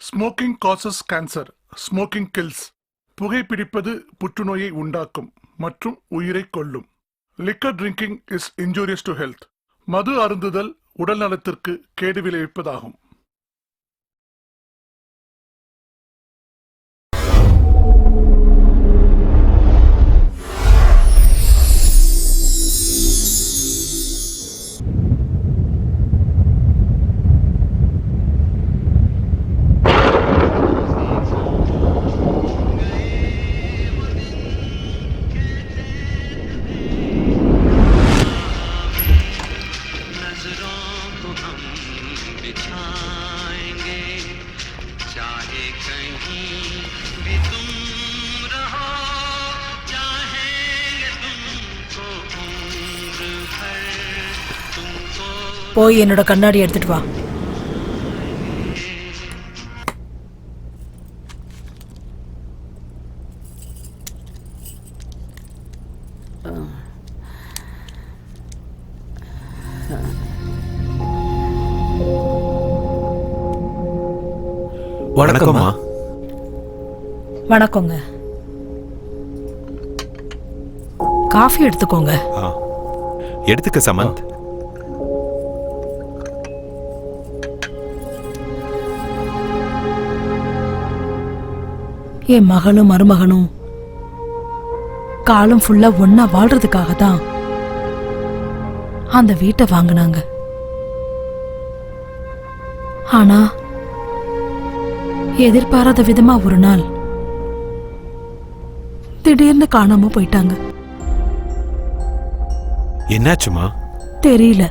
Smoking causes cancer, smoking kills. புகைப்பிடிப்பது புற்றுநோயை உண்டாக்கும் மற்றும் உயிரை கொல்லும். Liquor drinking is injurious to health. மது அருந்துதல் உடல் நலத்திற்கு கேடு விளைவிப்பதாகும். போய் என்னோட கண்ணாடி எடுத்துட்டு வா. வணக்கம்மா. வணக்கங்க. காஃபி எடுத்துக்கோங்க. எடுத்துக்க சமந்த். என் மகளும் மருமகனும் காலம் ஃபுல்லா ஒன்னா வாழ்றதுக்காக தான் அந்த வீட்டை வாங்கினாங்க. ஆனா எதிர்பாராத விதமா ஒரு நாள் திடீர்னு காணாம போயிட்டாங்க. என்னாச்சுமா? தெரியல.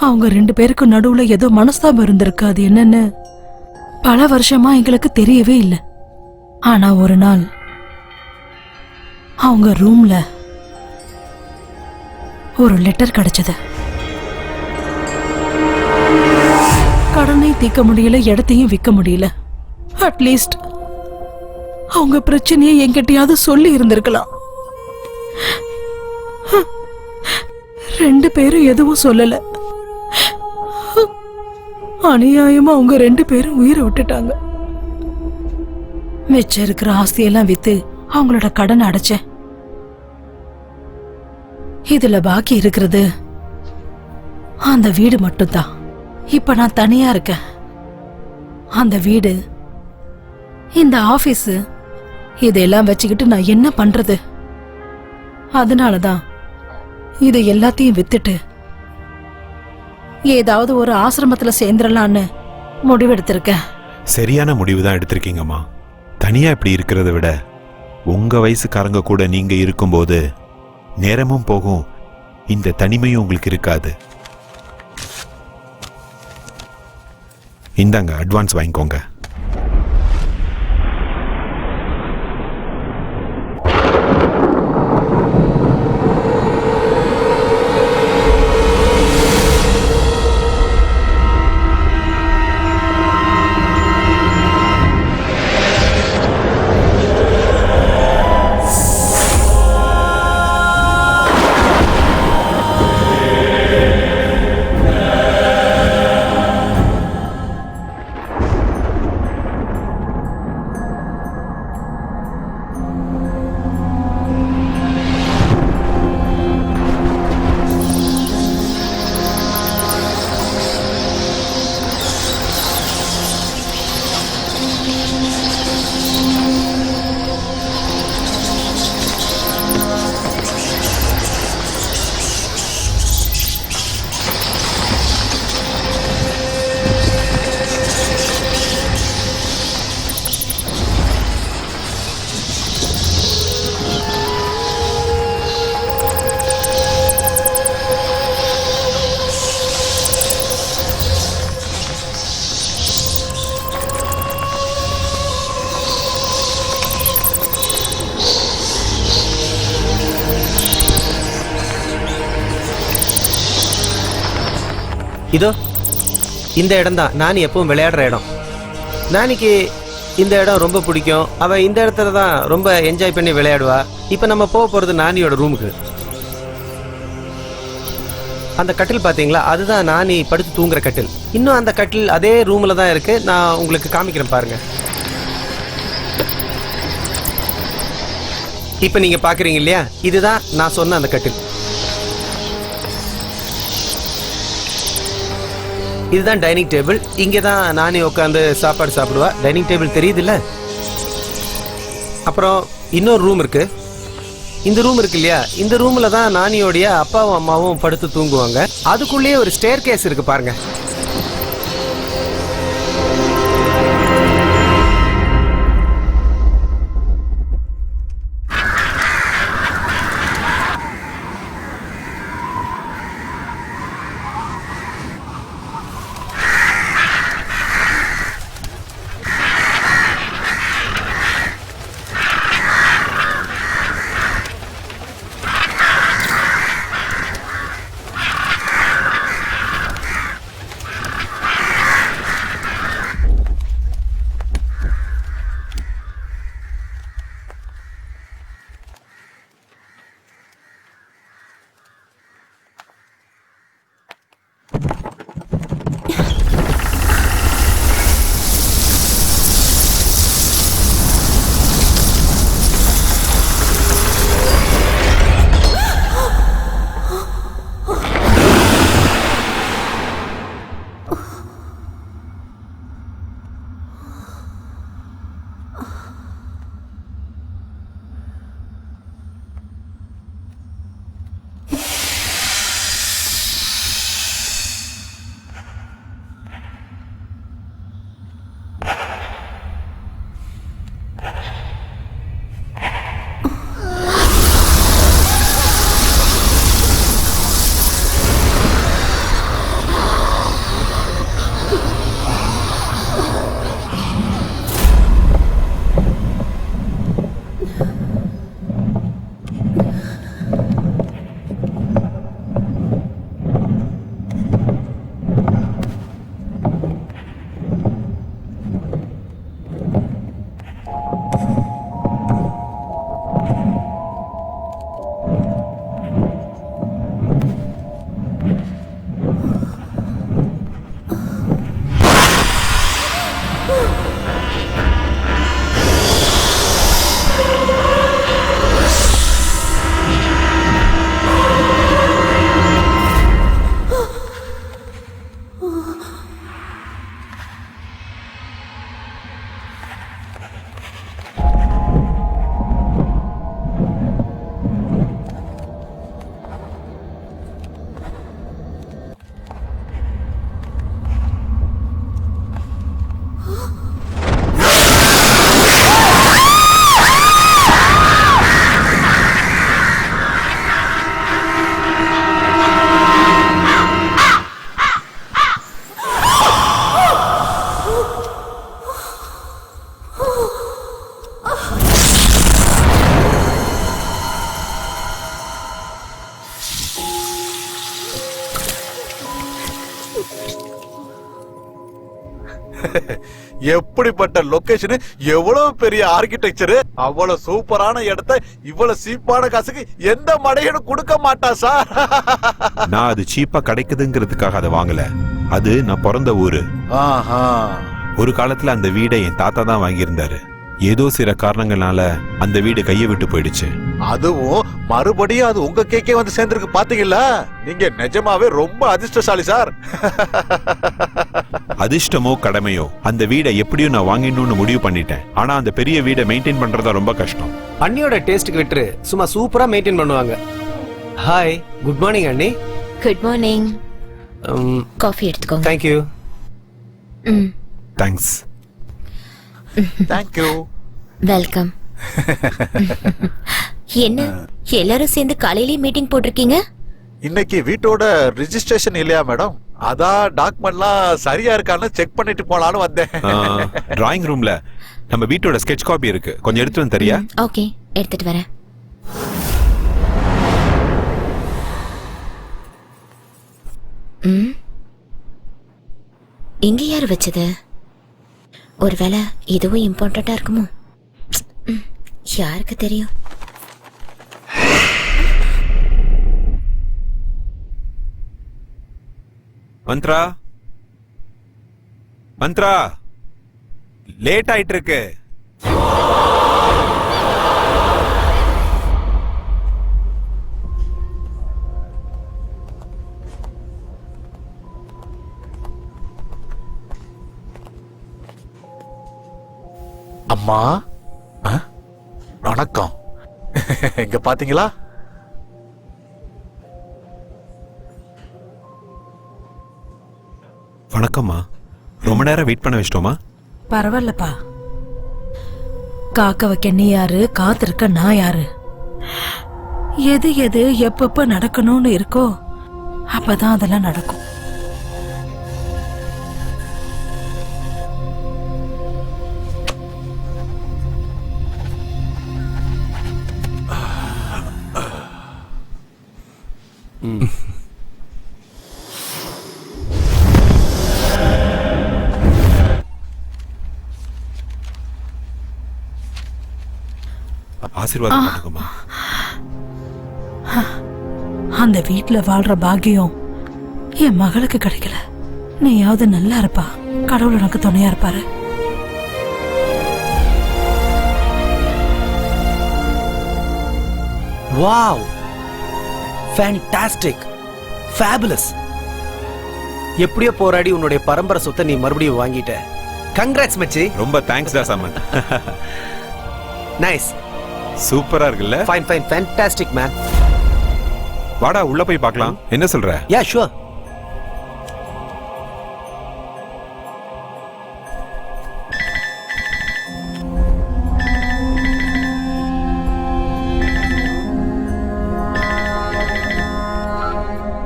அவங்க 2 பேருக்கு நடுவுல ஏதோ மனஸ்தாபம் இருந்திருக்கு. அது என்னன்னு பல வருஷமா எங்களுக்கு தெரியவே இல்லை. ஆனா ஒரு நாள் அவங்க ரூம்ல ஒரு லெட்டர் கிடைச்சது. கடனை தீர்க்க முடியல, இடத்தையும் விற்க முடியல. அட்லீஸ்ட் அவங்க பிரச்சனையை என்கிட்டயாவது சொல்லி இருந்திருக்கலாம். 2 பேரும் எதுவும் சொல்லல. அநியாயமா அவங்க 2 பேரும் உயிரை விட்டுட்டாங்க. மிச்சம் இருக்கிற ஆஸ்தியெல்லாம் வித்து அவங்களோட கடன் அடைச்சேன். இதுல பாக்கி இருக்கிறது அந்த வீடு மட்டும்தான். இப்ப நான் தனியா இருக்கேன். அந்த வீடு, இந்த ஆபீஸ், இதெல்லாம் வச்சுக்கிட்டு நான் என்ன பண்றது? அதனாலதான் இது எல்லாத்தையும் வித்துட்டு ஏதாவது ஒரு ஆசிரமத்துல சேர்ந்துடலான்னு முடிவெடுத்திருக்கேன். சரியான முடிவு தான் எடுத்திருக்கீங்கம்மா. தனியா இப்படி இருக்கிறத விட உங்க வயசுக்காரங்க கூட நீங்க இருக்கும்போது நேரமும் போகும், இந்த தனிமையும் உங்களுக்கு இருக்காது. இந்தாங்க, அட்வான்ஸ் வாங்கிக்கோங்க. இதோ இந்த இடம் தான் நானி எப்பவும் விளையாடுற இடம். நானிக்கு இந்த இடம் ரொம்ப பிடிக்கும். அவள் இந்த இடத்துல தான் ரொம்ப என்ஜாய் பண்ணி விளையாடுவா. இப்போ நம்ம போக போகிறது நானியோட ரூமுக்கு. அந்த கட்டில் பாத்தீங்களா, அதுதான் நானி படுத்து தூங்குற கட்டில். இன்னும் அந்த கட்டில் அதே ரூம்ல தான் இருக்கு. நான் உங்களுக்கு காமிக்கிறேன் பாருங்க. இப்ப நீங்க பாக்குறீங்க இல்லையா, இதுதான் நான் சொன்ன அந்த கட்டில். இதுதான் டைனிங் டேபிள். இங்கே தான் நானே உட்காந்து சாப்பாடு சாப்பிடுவா. டைனிங் டேபிள் தெரியுது இல்ல? அப்புறம் இன்னொரு ரூம் இருக்கு. இந்த ரூம் இருக்கு இல்லையா, இந்த ரூம்ல தான் நானியோடைய அப்பாவும் அம்மாவும் படுத்து தூங்குவாங்க. அதுக்குள்ளேயே ஒரு ஸ்டேர் கேஸ் இருக்கு பாருங்க. எப்படிப்பட்ட லொகேஷன், எவ்வளவு பெரிய ஆர்கிடெக்சர், அவ்வளவு சூப்பரான இடத்தை இவ்வளவு சீப்பான காசுக்கு எந்த மடையனும் கொடுக்க மாட்டா சார். நான் அது சீப்பா கிடைக்குதுங்கிறதுக்காக அதை வாங்கல. அது நான் பிறந்த ஊரு. ஒரு காலத்துல அந்த வீடை என் தாத்தா தான் வாங்கியிருந்தாரு. ஏதோ சில காரணங்களால அந்த வீடு கையை விட்டு போயிடுச்சு. அதுவும் மறுபடியும் அது உங்க கேக்கே வந்து சேர்ந்திருக்கு பாத்தீங்களா? நீங்க நிஜமாவே ரொம்ப அதிர்ஷ்டசாலி சார். அதிர்ஷ்டமோ கடமையோ, அந்த வீடை எப்படியும் நான் வாங்கிடணும்னு முடிவு பண்ணிட்டேன். ஆனா அந்த பெரிய வீடை மெயின்டைன் பண்றதா ரொம்ப கஷ்டம். அண்ணியோட டேஸ்ட்டுக்கு விட்டு சும்மா சூப்பரா மெயின்டைன் பண்ணுவாங்க. ஹாய், குட் மார்னிங் அண்ணி. Good morning. காஃபி எடுத்துக்கோங்க. Thank you. Thanks. Thank you. Welcome. என்ன எல்லாரும் சேர்ந்து காலையிலேயே மீட்டிங் போட்டிருக்கீங்க? இன்னைக்கு வீட்டோட ரெஜிஸ்ட்ரேஷன் இல்லையா மேடம்? அதான் டாக்குமெண்ட்லாம் சரியா இருக்கான்னு செக் பண்ணிட்டு போலான்னு வந்தேன். டிராயிங் ரூம்ல நம்ம வீட்டோட ஸ்கெட்ச் காப்பி இருக்கு, கொஞ்சம் எடுத்து வந்து தரியா? ஓகே, எடுத்துட்டு வரேன். இங்க யாரு வச்சது? ஒருவேளை இதுவும் இம்பார்ட்டண்டா இருக்குமோ? யாருக்கு தெரியும்? மந்த்ரா மந்த்ரா, லேட் ஆயிட்டு இருக்கு. அம்மா, வணக்கம். இங்க பாத்தீங்களா? வணக்கம்மா. ரொம்ப நேரம் வெயிட் பண்ண வச்சிட்டோமா? பரவாயில்லப்பா. காக்க வைக்க நீ யாரு, காத்திருக்க நான் யாரு? எது எது எப்பப்ப நடக்கணும்னு இருக்கோ அப்பதான் அதெல்லாம் நடக்கும். ஆசீர்வாதம் பண்ணுங்கம்மா. அந்த வீட்டுல வாழ்ற பாக்கியம் என் மகளுக்கு கிடைக்கல. நீயாவது நல்லா இருப்பா. கடவுள் உனக்கு துணையா இருப்பாரு. Wow, fantastic, fabulous. எப்படியோ போராடி உன்னுடைய பரம்பரை சொத்தை நீ மறுபடியும் வாங்கிட்ட. கங்க்ராட்ஸ் மச்சி. ரொம்ப தேங்க்ஸ்டா சாமந்த். நைஸ், சூப்பரா இருக்குல்ல? Fine fine, fantastic man. வாடா உள்ள போய் பார்க்கலாம். என்ன சொல்ற? Yeah sure.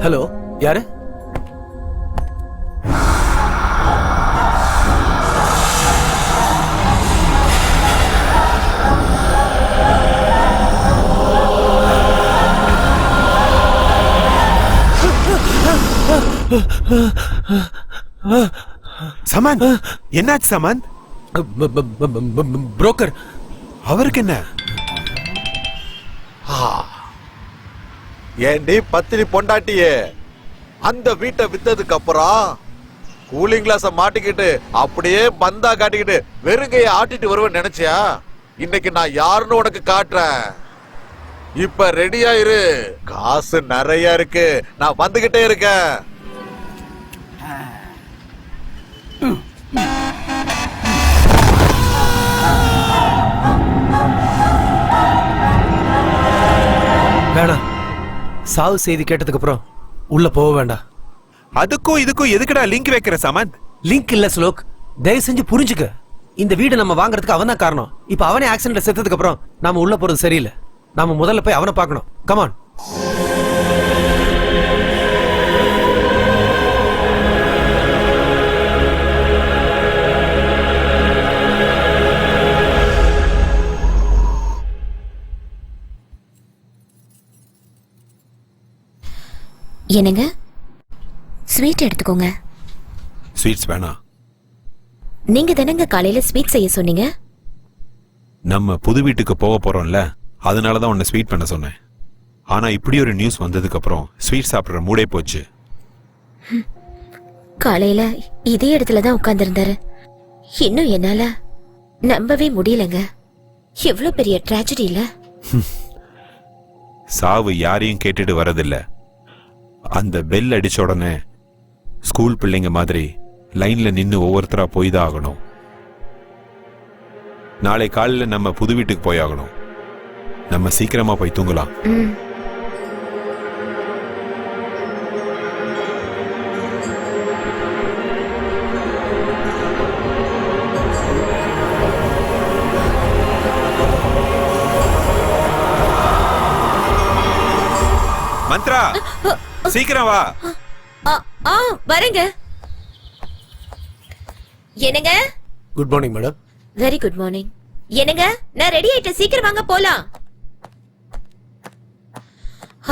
ஹலோ, யாரு? சமந்த், என்னாச்சு சமந்த்? புரோக்கர். அவருக்கு என்ன? ஏண்டி பத்தினி பொண்டாட்டியே, அந்த வீட்டை வித்ததுக்கு அப்புறம் கூலிங் கிளாஸ மாட்டிக்கிட்டு அப்படியே பந்தா காட்டிக்கிட்டு வெறுங்கைய ஆட்டிட்டு வருவேன்னு நினைச்சியா? இன்னைக்கு நான் யாருன்னு உனக்கு காட்டுறேன். இப்ப ரெடியா இரு. காசு நிறைய இருக்கு, நான் வந்துகிட்டே இருக்கேன். வேணாம், சாவு செய்தி கேட்டதுக்கு அப்புறம் உள்ள போக வேண்டாம். அதுக்கும் இதுக்கும் எதுக்குடா லிங்க் வைக்கிற சமந்த்? லிங்க் இல்ல ஸ்லோக், தயவு செஞ்சு புரிஞ்சுக்க. இந்த வீடு நம்ம வாங்குறதுக்கு அவன் தான் காரணம். இப்ப அவனே ஆக்சிடென்ட்ல செத்ததுக்கு அப்புறம் நாம உள்ள போறது சரியில்லை. நாம முதல்ல போய் அவனை பார்க்கணும். கமான். என்னங்க, ஸ்வீட் எடுத்துக்கோங்க. ஸ்வீட்ஸ் வேணாம். நீங்க தானங்க காலையில ஸ்வீட் செய்ய சொன்னீங்க. நம்ம புது வீட்டுக்கு போக போறோம்ல, அதனாலதான் உன்னை ஸ்வீட் பண்ண சொன்னேன். ஆனா இப்படி ஒரு நியூஸ் வந்ததுக்கு அப்புறம் ஸ்வீட் சாப்பிடுற மூடே போச்சு. காலையில இதே இடத்துல தான் உட்கார்ந்திருந்தாரு. இன்னும் என்னால நம்பவே முடியலங்க. எவ்வளவு பெரிய ட்ராஜடி இல்ல? சாவு யாரையும் கேட்டுட்டு வரதில்ல. அந்த பெல் அடிச்ச உடனே ஸ்கூல் பிள்ளைங்க மாதிரி லைன்ல நின்னு ஒவ்வொருத்தரா போய் தான் ஆகணும். நாளை காலையில நம்ம புது வீட்டுக்கு போய் ஆகணும். நம்ம சீக்கிரமா போய் தூங்கலாம். மந்த்ரா, சீக்கிரம் வா. வரேங்க. என்னங்க? Good morning madam. Very good morning. என்னங்க, நான் ரெடி ஆயிட்டேன், சீக்கிரம் வாங்க போலாம்.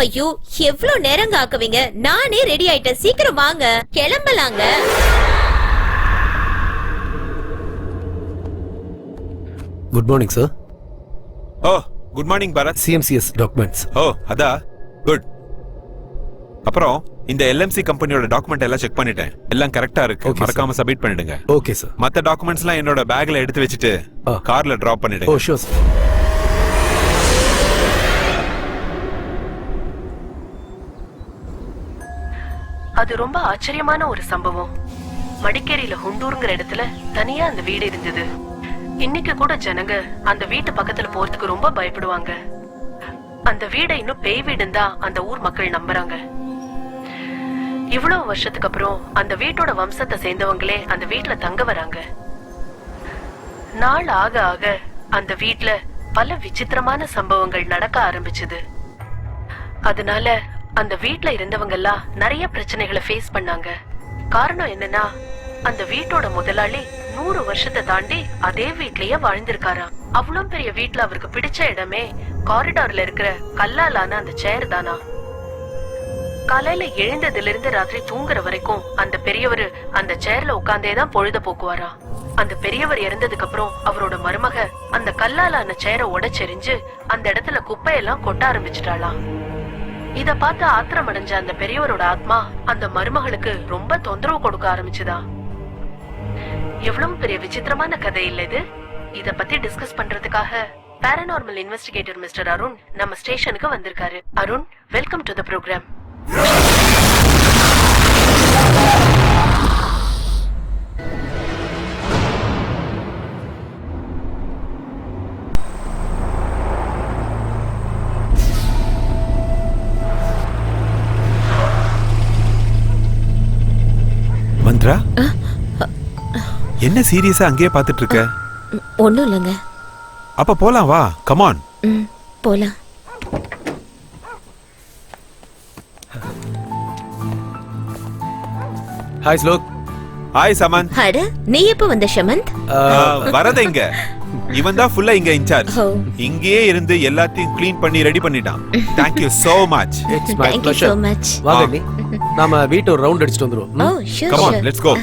ஐயோ, எவ்வளவு நேரங்க ஆக்குவீங்க? நானே ரெடி ஆயிட்டேன், சீக்கிரம் வாங்க, கிளம்பலாங்க. Good morning sir. Oh, good morning Bharat. CMCS documents. Oh, அதா குட். அப்புறம் இந்த எல்எம்சி கம்பெனியோட டாக்குமெண்ட் எல்லாம் செக் பண்ணிட்டேன். எல்லாம் கரெக்டா இருக்கு. Okay, மறக்காம சப்மிட் பண்ணிடுங்க. Okay sir. மத்த டாக்குமெண்ட்ஸ் எல்லாம் என்னோட பேக்ல எடுத்து வச்சுட்டு கார்ல டிராப் ஓ பண்ணிடுங்க. Sure sir. அது ரொம்ப ஆச்சரியமான ஒரு சம்பவம். மடிக்கேரியில ஹுண்டூருங்கிற இடத்துல தனியா அந்த வீடு இருந்தது. இன்னைக்கு கூட ஜனங்க அந்த வீட்டு பக்கத்துல போறதுக்கு ரொம்ப பயப்படுவாங்க. அந்த வீடை இன்னும் பேய் வீடுன்னு தான் அந்த ஊர் மக்கள் நம்புறாங்க. இவ்வளவு வருஷத்துக்கு அப்புறம் அந்த வீட்டோட வம்சத்தை சேர்ந்தவங்களே அந்த வீட்டுல தங்க வராங்க. நாள் ஆக ஆக அந்த வீட்டுல பல விசித்திரமான சம்பவங்கள் நடக்க ஆரம்பிச்சது. அதனால அந்த வீட்டுல இருந்தவங்க எல்லாம் நிறைய பிரச்சனைகளை ஃபேஸ் பண்ணாங்க. காரணம் என்னன்னா, அந்த வீட்டோட முதலாளி 100 வருஷத்தை தாண்டி அதே வீட்லயே வாழ்ந்திருக்காராம். அவ்வளவு பெரிய வீட்டுல அவருக்கு பிடிச்ச இடமே காரிடார்ல இருக்கிற கல்லாலான அந்த சேர் தானா. காலையில எழுந்ததுல இருந்து ராத்திரி தூங்குற வரைக்கும் அந்த பெரியவர் அந்த சேர்ல உட்கார்ந்தேதான் பொழுத போக்குவாரா. அந்த பெரியவர் இறந்ததுக்கு அப்புறம் அவரோட மருமக அந்த கல்லாலான சேரை உடைச்செறிஞ்சு அந்த இடத்துல குப்பையெல்லாம் கொட்ட ஆரம்பிச்சிட்டாளாம். இத பார்த்து ஆத்திரம் அடைஞ்ச அந்த பெரியவரோட ஆத்மா அந்த மருமகளுக்கு ரொம்ப தொந்தரவு கொடுக்க ஆரம்பிச்சுதா. எவ்வளவு பெரிய விசித்திரமான கதை இல்ல இது. இத பத்தி டிஸ்கஸ் பண்றதுக்காக பாராநார்மல் இன்வெஸ்டிகேட்டர் மிஸ்டர் அருண் நம்ம ஸ்டேஷனுக்கு வந்திருக்காரு. Arun, welcome to the program. Mantra, என்ன சீரியஸா அங்கேயே பாத்துட்டு இருக்க? ஒண்ணும் இல்லைங்க. அப்ப போலாம் வா. Come on. போலாம். ஹாய் ஸ்லோக். ஹாய் சமந்த். அட, நீ எப்ப வந்த ஷமந்த்? வரத இங்க இவன் தான் ஃபுல்லா இங்க இன்சார்ஜ். ஓ. இங்கேயே இருந்து எல்லாத்தையும் க்ளீன் பண்ணி ரெடி பண்ணிட்டான். Thank you so much. It's my Thank you pleasure. so much. வாங்க நீ. நாம வீட்டு ஒரு ரவுண்ட் அடிச்சிட்டு வந்துருவோம். Oh, sure, Come on, sure. let's go.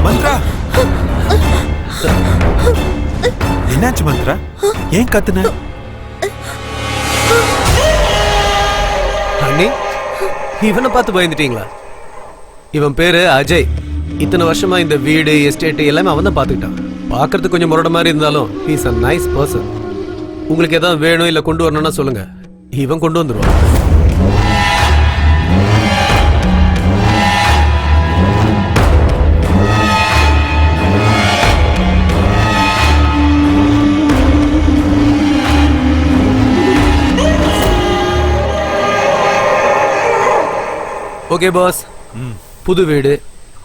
Mantra, என்னாச்சு மந்த்ரா? ஏன் கத்துன? அண்ணி, இவனை பார்த்து பயந்துட்டீங்களா? இவன் பேரு அஜய். இத்தனை வருஷமா இந்த வீடு எஸ்டேட் எல்லாமே அவன் தான் பார்த்துக்கிட்டான். பார்க்கறதுக்கு கொஞ்சம் முரட மாதிரி இருந்தாலும் ஹீஸ் அ நைஸ் பர்சன். உங்களுக்கு ஏதாவது வேணும் இல்ல கொண்டு வரணும்னா சொல்லுங்க, இவன் கொண்டு வந்துருவான். ஓகே பாஸ், புது வீடு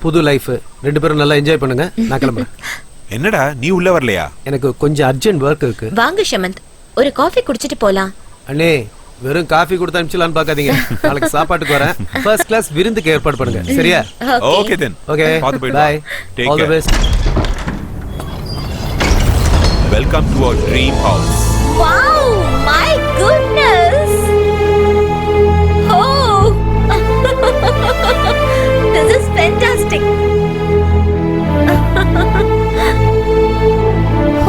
புது லைஃப், 2 பேரும் நல்லா என்ஜாய் பண்ணுங்க. நான் கிளம்புறேன். என்னடா நீ உள்ள வரலையா? எனக்கு கொஞ்சம் அர்ஜென்ட் ஒர்க் இருக்கு. வாங்க ஷமந்த், ஒரு காஃபி குடிச்சிட்டு போலாம். அண்ணே, வெறும் காஃபி கொடுத்து அனுப்பிச்சலான்னு பார்க்காதீங்க. நாளைக்கு சாப்பாட்டுக்கு வரேன். ஃபர்ஸ்ட் கிளாஸ் விருந்துக்கு ஏற்பாடு பண்ணுங்க. சரியா? Okay then. ஓகே, பாத்து போயிடு. Bye. Take all the care. Best. Welcome to our dream house. Wow, my goodness. Oh. This is fantastic.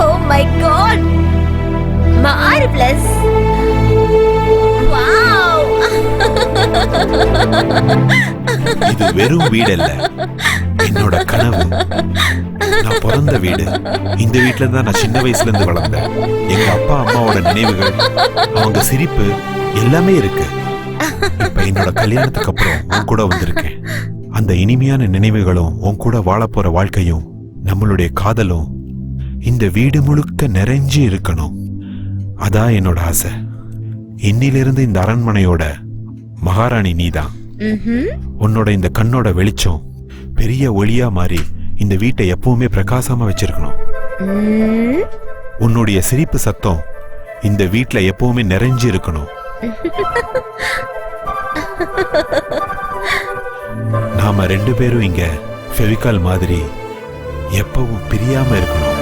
Oh my god. Marvelous. Wow. இது வெறும் வீடு இல்ல, என்னோட கனவு. நான் பிறந்த வீடு. இந்த வீட்டுல தான் நான் சின்ன வயசுல இருந்து வளர்ந்தேன். எங்க அப்பா அம்மாவோட நினைவுகள், அவங்க சிரிப்பு எல்லாமே இருக்கு. இப்ப என்னோட கல்யாணத்துக்கு அப்புறம் உன் கூட வந்திருக்கேன். அந்த இனிமையான நினைவுகளும் உன் கூட வாழ போற வாழ்க்கையும் நம்மளுடைய காதலும் இந்த வீடு முழுக்க நிறைஞ்சு இருக்கணும். அதான் என்னோட ஆசை. இன்னிலிருந்து இந்த அரண்மனையோட மகாராணி நீதான். உன்னோட இந்த கண்ணோட வெளிச்சம் பெரிய ஒளியா மாறி இந்த வீட்டை எப்பவுமே பிரகாசமா வச்சிருக்கணும். உன்னுடைய சிரிப்பு சத்தம் இந்த வீட்ல எப்பவுமே நிறைஞ்சு இருக்கணும். நாம 2 பேரும் இங்க ஃபெவிகால் மாதிரி எப்பவும் பிரியாம இருக்கணும்.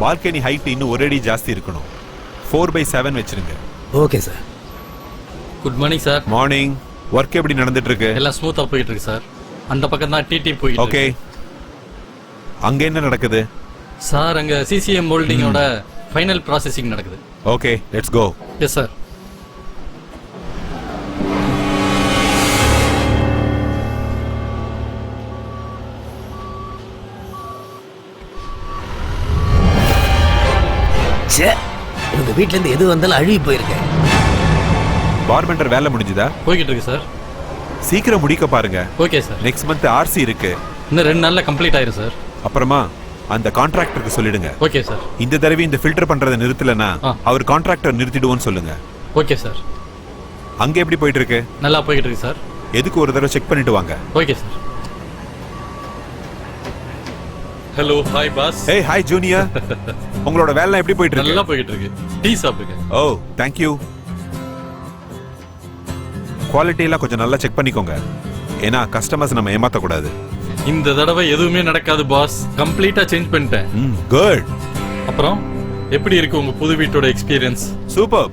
பால்கனி ஹைட் இன்னும் ஒரு அடி ஜாஸ்தி இருக்கணும். 4/7 வச்சிருங்க. Okay sir. Good morning sir. Morning. Work எப்படி நடந்துட்டு இருக்கு? எல்லாம் ஸ்மூத்தா போயிட்டு இருக்கு சார். அந்த பக்கம் தான் டிடி போயிட்டு ஓகே. அங்க என்ன நடக்குது? சார் அங்க சிசிஎம் மோல்டிங்கோட ஃபைனல் ப்ராசஸிங் நடக்குது. Okay, let's go. Yes sir. இவங்க வீட்ல இருந்து எது வந்தாலும் அழுகி போயிருக்கேன். பார்பெண்டர் வேலை முடிஞ்சுதா? போய்கிட்டு இருக்கு சார். சீக்கிரம் முடிக்க பாருங்க. Okay sir. Next month RC இருக்கு. இன்னும் 2 நாள்ல கம்ப்ளீட் ஆயிரும் சார். அப்புறமா அந்த கான்ட்ராக்டருக்கு சொல்லிடுங்க. Okay sir. இந்த தடவை இந்த ஃபில்டர் பண்றதை நிறுத்தலனா ஆ. அவர் கான்ட்ராக்டர் நிறுத்திடுவோன்னு சொல்லுங்க. Okay sir. அங்க எப்படி போயிட்டு இருக்கு? நல்லா போய்கிட்டு இருக்கு சார். எதுக்கு ஒரு தடவை செக் பண்ணிட்டு வாங்க. Okay sir. Hello, hi boss. ஏய், ஹாய் ஜூனியர். உங்களோட வேலை எப்படி போயிட்டு இருக்கு? நல்லா போய்கிட்டு இருக்கு. டீ சாப்பிடுங்க. ஓ, தேங்க் யூ. குவாலிட்டி எல்லாம் கொஞ்சம் நல்லா செக் பண்ணிக்கோங்க. ஏன்னா கஸ்டமர்ஸ் நம்ம ஏமாத்த கூடாது. இந்த தடவை எதுவுமே நடக்காது பாஸ். கம்ப்ளீட்டா சேஞ்ச் பண்ணிட்டேன். குட். அப்புறம் எப்படி இருக்கு உங்க புது வீட்டோட எக்ஸ்பீரியன்ஸ்? சூப்பர்.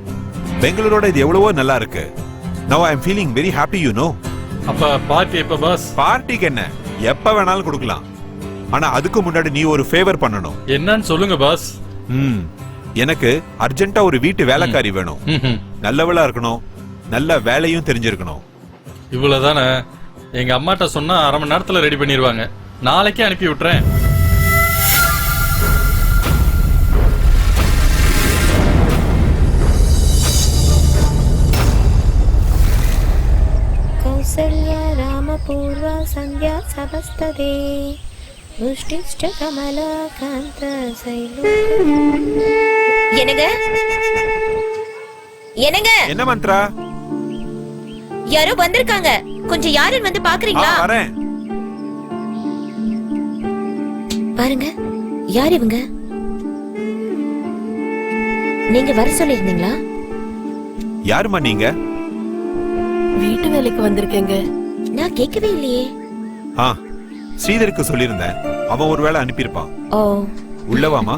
பெங்களூரோட இது எவ்வளவோ நல்லா இருக்கு. Now I am feeling very happy you know. அப்ப பார்ட்டி எப்ப பாஸ்? பார்ட்டிக்கு என்ன, எப்ப வேணாலும் கொடுக்கலாம். ஆனா அதுக்கு முன்னாடி நீ ஒரு ஃபேவர் பண்ணணும். என்னன்னு சொல்லுங்க பாஸ். எனக்கு அர்ஜென்ட்டா ஒரு வீட்டு வேலைக்காரி வேணும். நல்லவளா இருக்கணும், நல்ல வேலையும் தெரிஞ்சிருக்கணும். இவ்வளவுதானே? எங்க அம்மாட்ட சொன்னா 1/2 மணி நேரத்துல ரெடி பண்ணிடுவாங்க. நாளைக்கே அனுப்பி விட்டுறேன். கௌசல்யா ராமபூர்வ சந்தியா சபஸ்ததே புஷ்டிஷ்ட கமலா காந்த சைலு. என்னங்க என்னங்க? என்ன மந்த்ரா? யாரோ வந்திருக்காங்க. கொஞ்சம் யாருன்னு வந்து பாக்குறீங்களா? வரேன். பாருங்க, யார் இவங்க? நீங்க வர சொல்லிருந்தீங்களா? யாருமா நீங்க? வீட்டு வேலைக்கு வந்திருக்கேங்க. நான் கேட்கவே இல்லையே. ஸ்ரீதருக்கு சொல்லியிருந்தேன். அவன் ஒருவேளை அனுப்பியிருப்பான். ஓ, உள்ளவாமா.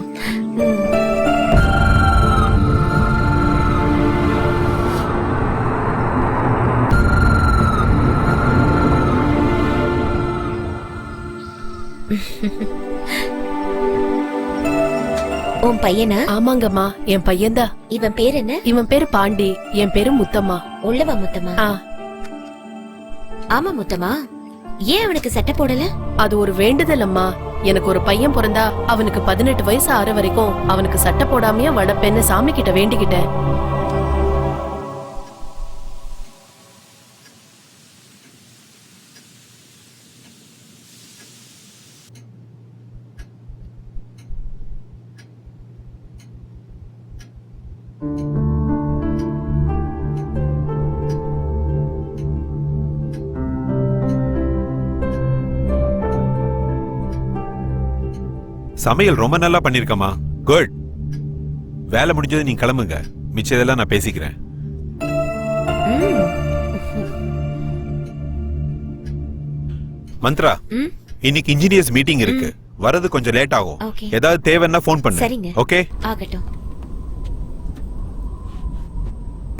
உன் பையனா? ஆமாங்கம்மா, என் பையன்தான். இவன் பேர் என்ன? இவன் பேரு பாண்டி, என் பேரு முத்தம்மா. உள்ளவா முத்தமா? ஆ, ஆமா முத்தமா. ஏன் அவனுக்கு சட்டை போடல? அது ஒரு வேண்டுதல் அம்மா. எனக்கு ஒரு பையன் பிறந்தா அவனுக்கு 18 வயசு ஆற வரைக்கும் அவனுக்கு சட்டை போடாமையே வளர்ப்பேன்னு சாமி கிட்ட வேண்டிக்கிட்டேன். சமையல் ரொம்ப நல்லா பண்ணிருக்கமா. குட். வேலை முடிஞ்சது நீ கிளம்புங்க. மிச்சதெல்லாம் நான் பேசிக்கிறேன். மந்த்ரா, இன்னைக்கு இன்ஜினியர்ஸ் மீட்டிங் இருக்கு. வரது கொஞ்சம் லேட் ஆகும். ஏதாவது தேவைன்னா ஃபோன் பண்ணு. சரிங்க. ஓகே? ஆகட்டும்.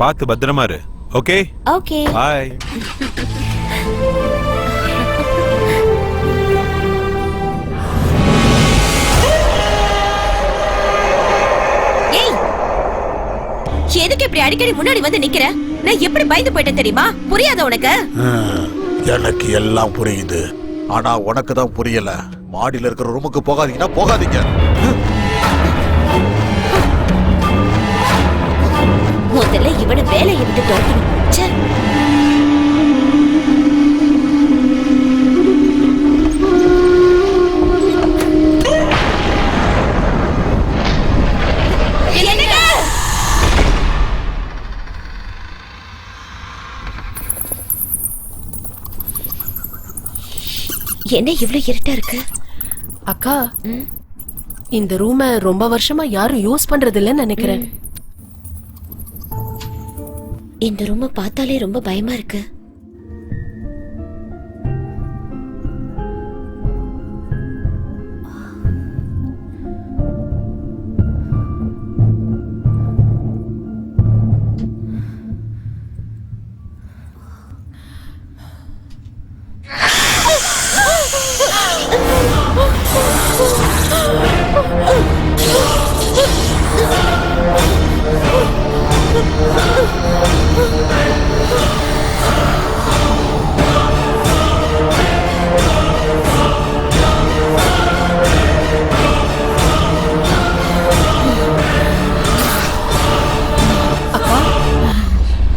பார்த்து பத்திரமா இரு. ஓகே? ஓகே. பாய். எதுக்கு இப்படி அடிக்கடி முன்னாடி வந்து நிக்கிற? நான் எப்படி பயந்து போயிட்டேன் தெரியுமா? புரியாத உனக்கு? எனக்கு எல்லாம் புரியுது. ஆனா உனக்கு தான் புரியல. மாடியில இருக்கிற ரூமுக்கு போகாதீங்கன்னா போகாதீங்க. முதல்ல இவனை வேலையை விட்டு துரத்தணும். ச்சே. என்ன இவ்ளோ இருட்டா இருக்கு? அக்கா, இந்த ரூம ரொம்ப வருஷமா யாரும் யூஸ் பண்றது இல்லன்னு நினைக்கிறேன். இந்த ரூம பார்த்தாலே ரொம்ப பயமா இருக்கு.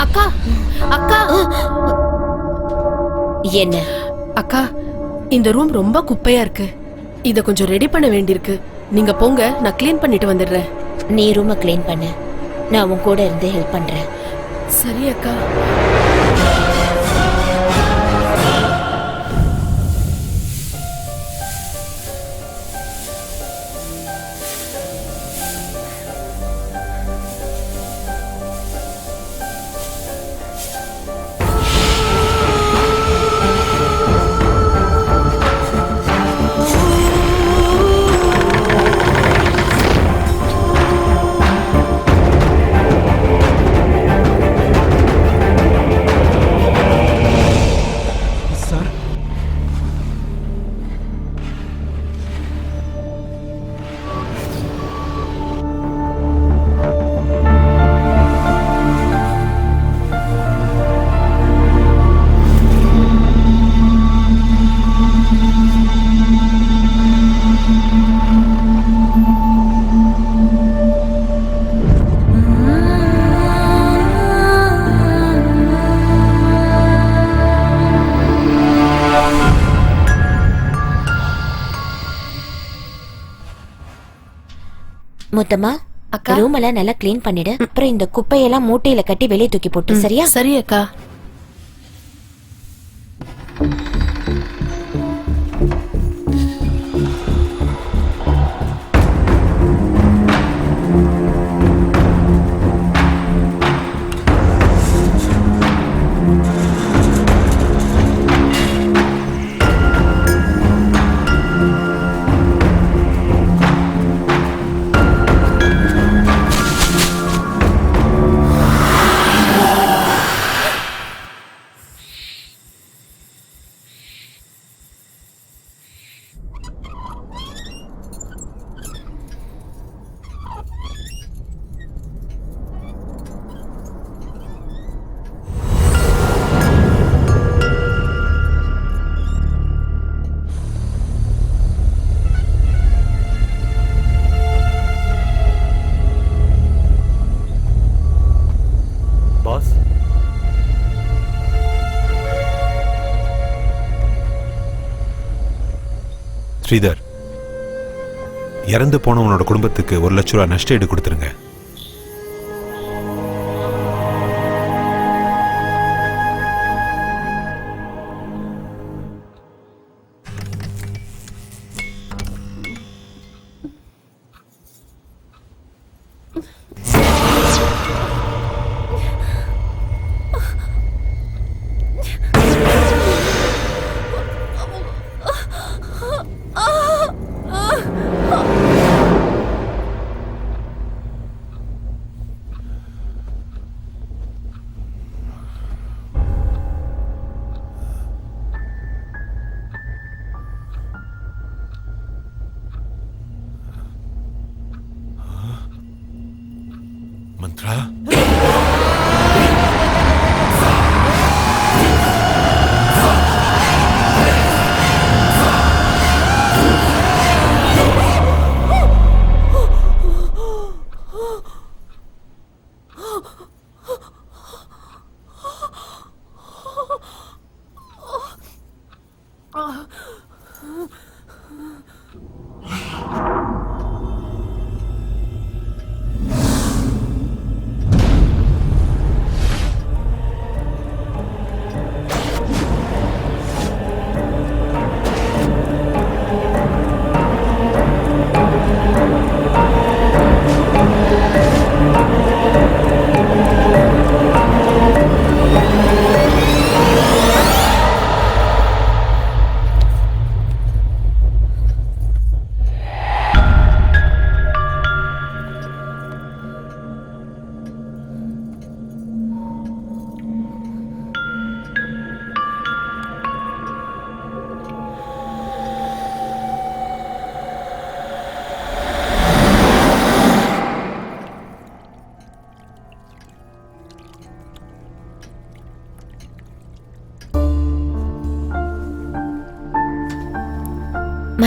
அக்கா அக்கா என்ன? அக்கா, இந்த ரூம் ரொம்ப குப்பையா இருக்கு. இத கொஞ்சம் ரெடி பண்ண வேண்டியிருக்கு. நீங்க போங்க, நான் க்ளீன் பண்ணிட்டு வந்துடுறேன். நீ ரூமை க்ளீன் பண்ணு, நான் உன் கூட இருந்து ஹெல்ப் பண்றேன். சரி அக்கா. முத்தம்மா, அக்கா. ரூம் எல்லாம் நல்லா க்ளீன் பண்ணிடு. அப்புறம் இந்த குப்பையெல்லாம் மூட்டையில கட்டி வெளியே தூக்கி போட்டு, சரியா? சரி அக்கா. பாஸ், ஸ்ரீதர், இறந்து போனவனோட குடும்பத்துக்கு 1 லட்ச ரூபா நஷ்ட ஈடு கொடுத்துருங்க. மந்த்ரா,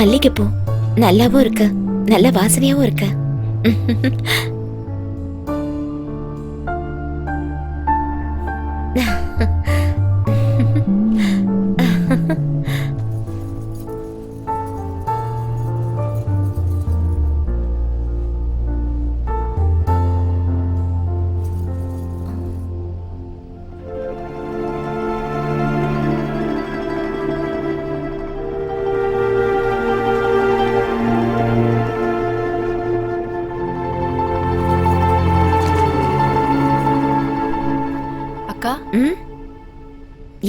மல்லிகைப்பூ நல்லாவும் இருக்கு, நல்ல வாசனையாவும் இருக்கு. அக்கா,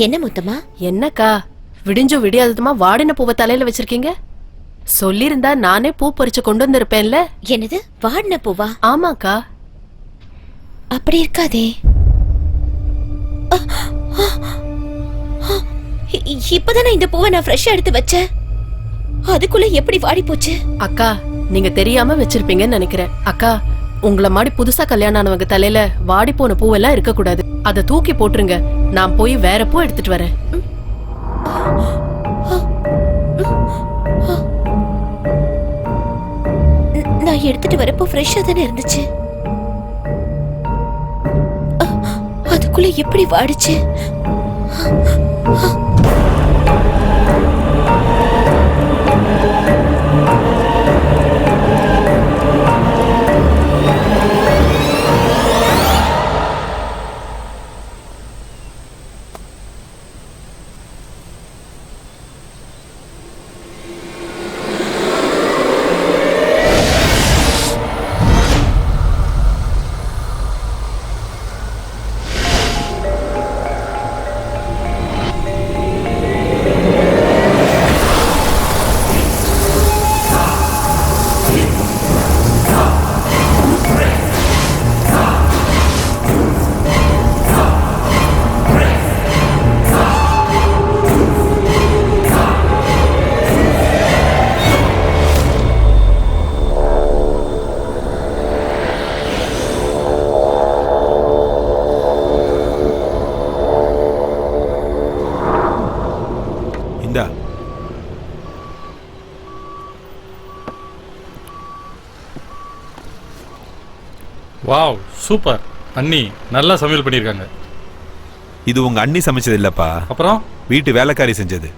என்ன முத்தமா? என்னக்கா விடிஞ்சும் விடியாததுமா வாடின பூவை தலையில வச்சிருக்கீங்க? சொல்லிருந்தா நானே பூ பறிச்சு கொண்டு வந்திருப்பேன்ல. என்னது வாடின பூவா? ஆமாக்கா. அப்படி இருக்காதே. இப்பதானே இந்த பூவை நான் ஃப்ரெஷ்ஷா எடுத்து வச்சேன். அதுக்குள்ள எப்படி வாடி போச்சு? அக்கா, நீங்க தெரியாம வச்சிருப்பீங்கன்னு நினைக்கிறேன். அக்கா, உங்கள மாதிரி புதுசா கல்யாணம் ஆனவங்க தலையில வாடி போன பூவெல்லாம் இருக்க கூடாது. அதை தூக்கி போட்டுருங்க. நான் போய் வேற பூ எடுத்துட்டு வரேன். நான் எடுத்துட்டு வரப்போ ஃப்ரெஷ்ஷா தானே இருந்துச்சு. அதுக்குள்ள எப்படி வாடிச்சு? இந்தா. Wow, super. அண்ணி நல்லா சமையல் பண்ணியிருக்காங்க. இது உங்க அண்ணி சமைச்சது இல்லப்பா, அப்புறம் வீட்டு வேலைக்காரி செஞ்சது.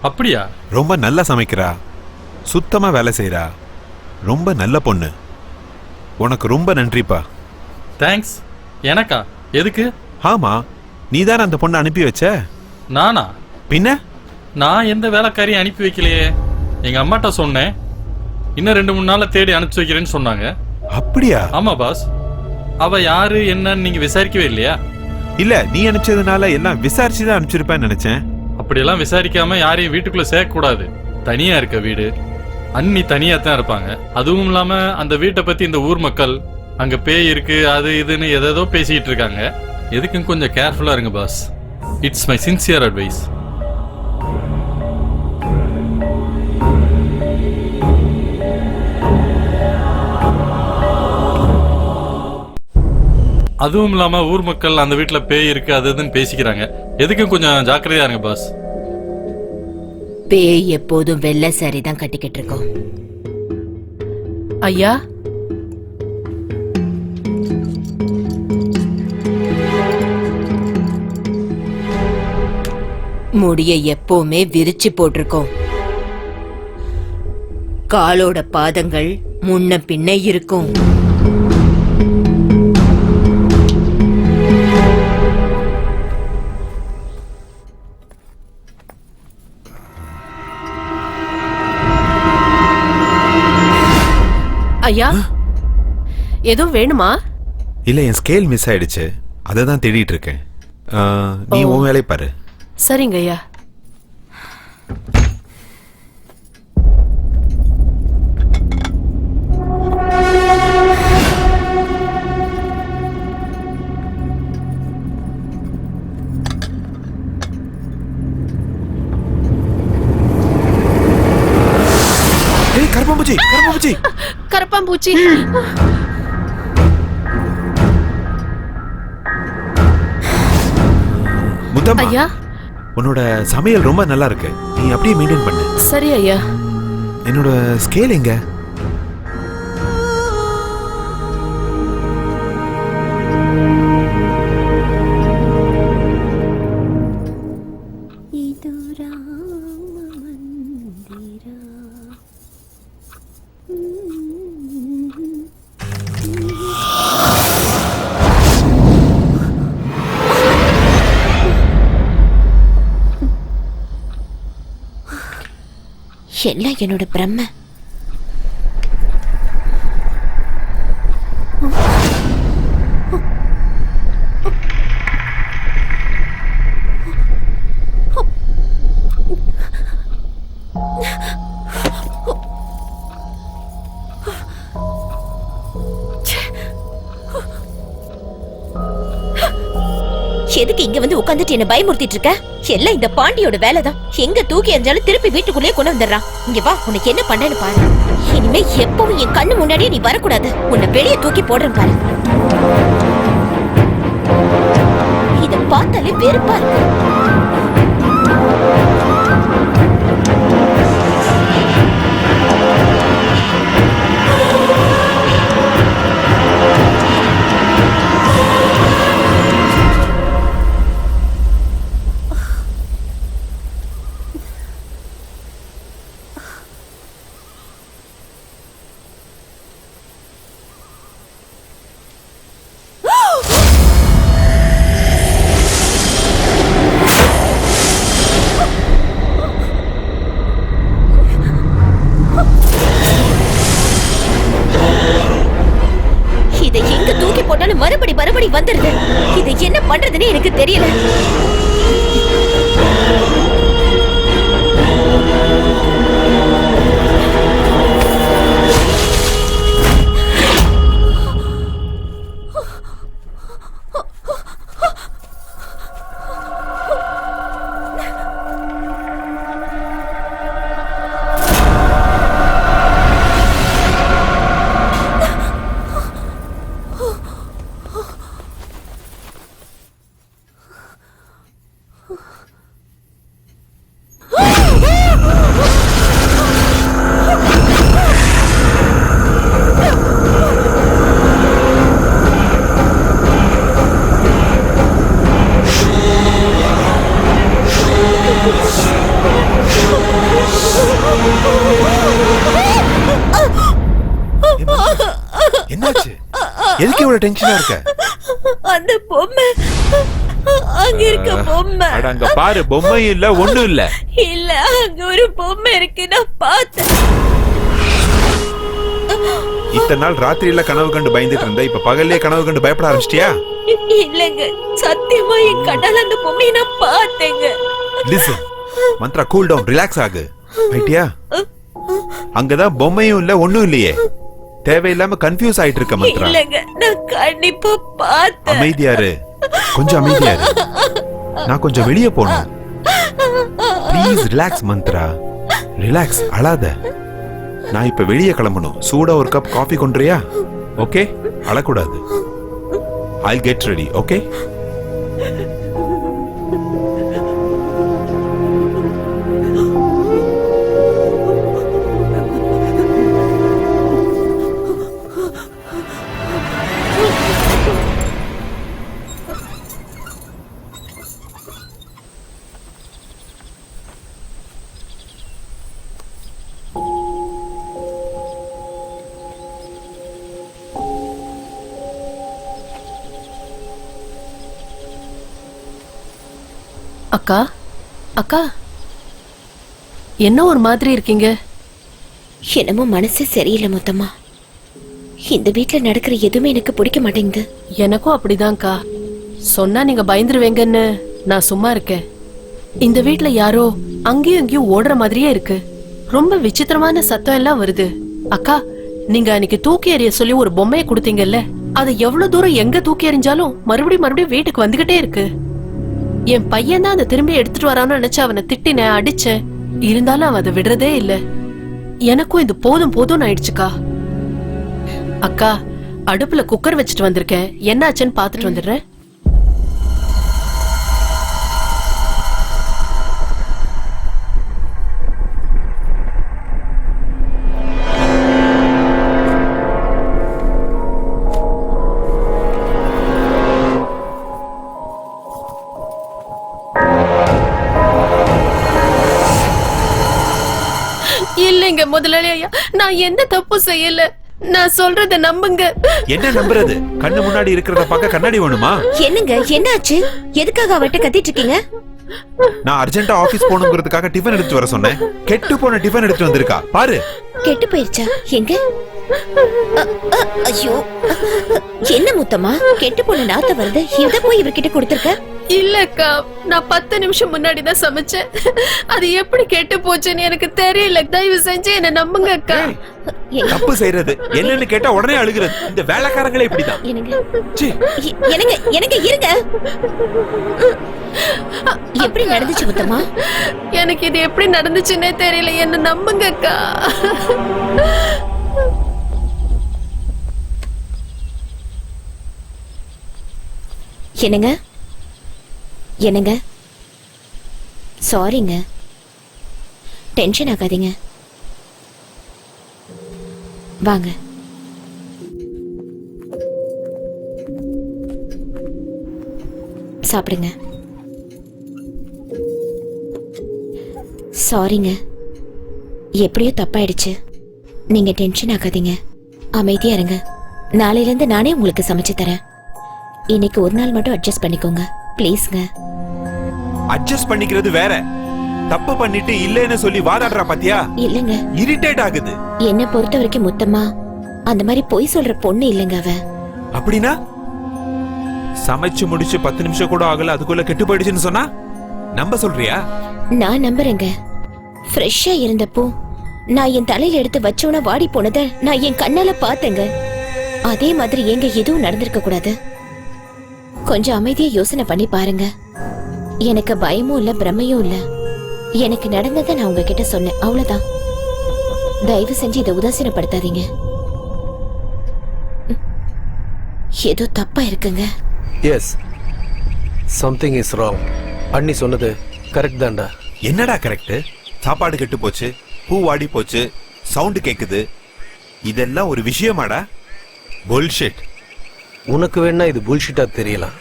அப்படியா? ரொம்ப நல்லா சமைக்கிறா, சுத்தமா வேலை செய்யறா, ரொம்ப நல்ல பொண்ணு. உனக்கு ரொம்ப நன்றிப்பா. தேங்க்ஸ். எனக்கா? எதுக்கு? ஆமா, நீதானே அந்த பொண்ணை அனுப்பி வச்ச. நானா? பின்ன நான் எந்த வேலைக்காரியும் அனுப்பி வைக்கலையே. எங்க அம்மாட்ட சொன்னேன், இன்னும் 2-3 நாள்ல தேடி அனுப்பிச்சு வைக்கிறேன்னு சொன்னாங்க. அப்படியா? ஆமா பாஸ். அவ யாரு என்னன்னு நீங்க விசாரிக்கவே இல்லையா? இல்ல, நீ அனுப்பிச்சதுனால எல்லாம் விசாரிச்சுதான் அனுப்பிச்சிருப்பேன்னு நினைச்சேன். அப்படியெல்லாம் விசாரிக்காம யாரையும் வீட்டுக்குள்ள சேர்க்க கூடாது. தனியா இருக்க வீடு, அண்ணி தனியா தான் இருப்பாங்க. அதுவும் இல்லாம அந்த வீட்டை பத்தி இந்த ஊர் மக்கள் அங்க பேய் இருக்கு அது இதுன்னு எதோ பேசிட்டு இருக்காங்க. எதுக்கும் கொஞ்சம் கேர்ஃபுல்லா இருங்க boss. It's my sincere advice. அதுவும் இல்லாம ஊர் மக்கள் அந்த வீட்டுல பேய் இருக்கு அது இதுன்னு பேசிக்கிறாங்க. எதுக்கும் கொஞ்சம் ஜாக்கிரதையா இருங்க பாஸ். பேய் எப்போதும் வெள்ளை சாரி தான் கட்டிக்கிட்டு இருக்கோம். ஐயா, முடிய எப்பவுமே விரிச்சு போட்டிருக்கோம். காலோட பாதங்கள் முன்ன பின்ன இருக்கும். ஐயா, எதுவும் வேணுமா? இல்ல, என் ஸ்கேல் மிஸ் ஆயிடுச்சு, அதை தான் தேடிட்டு இருக்கேன். நீ உன் வேலையை பாரு. சரிங்க ஐயா. கரப்பாம்பூச்சி, கரப்பாம்பூச்சி, கரப்பாம்பூச்சி. முத்தம்மா, ஐயா, உன்னோட சமையல் ரொம்ப நல்லா இருக்கு, நீ அப்படியே மெயின்டைன் பண்ணு. சரி ஐயா. என்னோட ஸ்கேல் எங்க? எல்லாம் என்னோட பிரம்ம. எதுக்கு இங்க வந்து உட்கார்ந்துட்டு என்ன பயமுறுத்திட்டு இருக்க? எல்லாம் இந்த பாண்டியோட வேலைதான். எங்க தூக்கி எறிஞ்சாலும் திருப்பி வீட்டுக்குள்ளே கொண்டு வந்துடுறான். இங்க வா, உனக்கு என்ன பண்ணேன்னு பாரு. இனிமே எப்பவும் என் கண்ணு முன்னாடியே நீ வரக்கூடாது. உன்னை வெளியே தூக்கி போடுறேன் பாரு. இத பார்த்தாலே வெறுப்பா இருக்கு. மறுபடி வந்துருது. இதை என்ன பண்றதுன்னு எனக்கு தெரியல. என்னாச்சு? எதுக்கு இவ்வளவு டென்ஷனா இருக்க? அந்த பொம்மை அங்க இருக்க பொம்மை. அங்க பாரு, பொம்மை இல்ல, ஒண்ணும் இல்ல. இல்ல, அங்க ஒரு பொம்மை இருக்கு, நான் பார்த்தேன். இத்தனை நாள் ராத்திரியில கனவு கண்டு பயந்துட்டு இருந்த, இப்ப பகல்லே கனவு கண்டு பயப்பட ஆரம்பிச்சிட்டியா? இல்லங்க, சத்தியமா என் கண்ணால அந்த பொம்மையை நான் பார்த்தேங்க. Listen Mantra, cool down, relax ஆகு. ஐட்டியா? அங்கதான் பொம்மையும் இல்ல, ஒண்ணும் இல்லையே. தேவையில்லாம கன்ஃபியூஸ் ஆயிட்டு இருக்க மந்த்ரா. இல்லங்க, நான் கண்டிப்பா பார்த்தேன். அமைதியாரு, கொஞ்சம் அமைதியாரு. நான் கொஞ்சம் வெளியே போகணும். ப்ளீஸ் ரிலாக்ஸ் மந்த்ரா, ரிலாக்ஸ், அழாத. நான் இப்ப வெளியே கிளம்பணும். சூடா ஒரு கப் காஃபி கொண்டுறியா? ஓகே, அழக்கூடாது. I'll get ready, okay? அக்கா, அக்கா, என்ன ஒரு மாதிரி இருக்கீங்க? என்னமோ மனசே சரியில்லை மொத்தமா. இந்த வீட்டுல நடக்கிற எதுவுமே எனக்கு பிடிக்க மாட்டேங்குது. எனக்கும் அப்படிதான்க்கா. சொன்னா நீங்க பயந்துருவீங்கன்னு நான் சும்மா இருக்கேன். இந்த வீட்டுல யாரோ அங்கேயும் இங்கேயும் ஓடுற மாதிரியே இருக்கு. ரொம்ப விசித்திரமான சத்தம் எல்லாம் வருது. அக்கா, நீங்க அன்னைக்கு தூக்கி எறிய சொல்லி ஒரு பொம்மையை கொடுத்தீங்கல்ல, அது எவ்வளவு தூரம் எங்க தூக்கி எறிஞ்சாலும் மறுபடியும் வீட்டுக்கு வந்துகிட்டே இருக்கு. என் பையன் தான் அதை திரும்பி எடுத்துட்டு வரான்னு நினைச்சு அவனை திட்டினேன், அடிச்சேன். இருந்தாலும் அவன் அதை விடுறதே இல்ல. எனக்கும் இது போதும் போதும் ஆயிடுச்சுக்கா. அக்கா, அடுப்புல குக்கர் வச்சுட்டு வந்திருக்கேன், என்ன ஆச்சுன்னு பாத்துட்டு வந்துடுறேன். மன்னிச்சிடுங்க முதலாளி ஐயா, நான் எந்த தப்பும் செய்யல. நான் சொல்றத நம்புங்க. என்ன நம்புறது? கண்ணு முன்னாடி இருக்கிறத பார்க்க கண்ணாடி வேணுமா? என்னங்க என்னாச்சு? எதுக்காக அவட்ட கத்திட்டு இருக்கீங்க? நான் அர்ஜென்ட்டா ஆபீஸ் போகணுங்கிறதுக்காக டிஃபன் எடுத்து வர சொன்னேன். கெட்டு போன டிஃபன் எடுத்து வந்திருக்கா பாரு. கெட்டு போயிருச்சா? எங்க? ஐயோ, என்ன முத்தம்மா கெட்டு போன நாத்த வருது, இத போய் இவர்கிட்ட கொடுத்திருக்க? இல்லக்கா, நான் 10 நிமிஷம் முன்னாடி தான் சமைச்சேன். அது எப்படி கெட்டு போச்சுன்னு எனக்கு தெரியல. தயவு செஞ்சு என்ன நம்புங்க அக்கா. தப்பு செய்யறது என்னன்னு கேட்டா உடனே அழுகுறது. இந்த வேலைக்காரங்களே இப்படிதான். எனக்கு இருங்க. எப்படி நடந்துச்சு முத்தம்மா? எனக்கு இது எப்படி நடந்துச்சுன்னே தெரியல. என்ன நம்புங்க அக்கா. என்னங்க என்னங்க, சாரிங்க, டென்ஷன் ஆகாதீங்க, வாங்க. சாப்பிடுங்க. சாரிங்க, எப்படியோ தப்பாயிடுச்சு. நீங்க டென்ஷன் ஆகாதீங்க, அமைதியா இருங்க. நாளையில இருந்து நானே உங்களுக்கு சமைச்சு தரேன். இன்னைக்கு ஒரு நாள் மட்டும் அட்ஜஸ்ட் பண்ணிக்கோங்க ப்ளீஸ்ங்க. அட்ஜஸ்ட் பண்ணிக்கிறது வேற, தப்பு பண்ணிட்டு இல்லன்னு சொல்லி வாதாடுறா பாத்தியா? இல்லங்க, இரிட்டேட் ஆகுது. என்ன பொறுத்த வரைக்கும் முத்தம்மா அந்த மாதிரி பொய் சொல்ற பொண்ணு இல்லங்க அவ. அப்படின்னா சமைச்சு முடிச்சு 10 நிமிஷம் கூட ஆகல, அதுக்குள்ள கெட்டு போயிடுச்சுன்னு சொன்னா நம்ப சொல்றியா? நான் நம்புறேங்க. ஃப்ரெஷ்ஷா இருந்தப்போ நான் என் தலையில எடுத்து வச்சோன வாடி போனத நான் என் கண்ணால பார்த்தேங்க. அதே மாதிரி எங்க எதுவும் நடந்திருக்க கூடாது. கொஞ்சம் அமைதியா யோசனை பண்ணி பாருங்க. எனக்கு பயமும் இல்ல, பிரமையும் இல்ல. எனக்கு நடந்ததை நான் உங்ககிட்ட சொன்னேன், அவ்வளவுதான். தயவு செஞ்சு இதை உதாசீனப்படுத்தாதீங்க. ஏதோ தப்பா இருக்குங்க. Yes, something is wrong. அண்ணி சொன்னது கரெக்ட் தான்டா. என்னடா கரெக்ட்? சாப்பாடு கெட்டு போச்சு, பூ வாடி போச்சு, சவுண்ட் கேக்குது, இதெல்லாம் ஒரு விஷயமாடா? புல்ஷிட். உனக்கு வேணா இது புல்ஷிட்டா தெரியலாம்,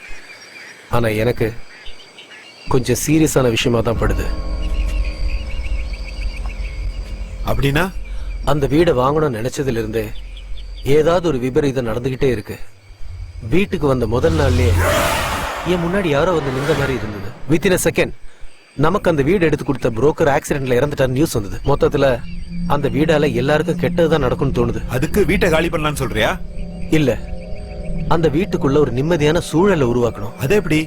ஆனா எனக்கு கொஞ்சம் சீரியஸான விஷயமா தான் படுது. அப்படின்னா அந்த வீடை வாங்கணும்னு நினைச்சதுல இருந்தே ஏதாவது ஒரு விபரீதம் நடந்துகிட்டே இருக்கு. வீட்டுக்கு வந்த முதல் நாள்லயே என் முன்னாடி யாரோ வந்து நின்ற மாதிரி இருந்தது. வித்தின் a செகண்ட் நமக்கு அந்த வீடு எடுத்து கொடுத்த புரோக்கர் ஆக்சிடென்ட்ல இறந்துட்டான்னு நியூஸ் வந்தது. மொத்தத்துல அந்த வீடால எல்லாருக்கும் கெட்டதுதான் நடக்கும்னு தோணுது. அதுக்கு வீட்டை காலி பண்ணலாம்னு சொல்றியா? இல்ல, அந்த வீட்டுக்குள்ள ஒரு நிம்மதியான சூழலை உருவாக்கணும். அது எப்படி?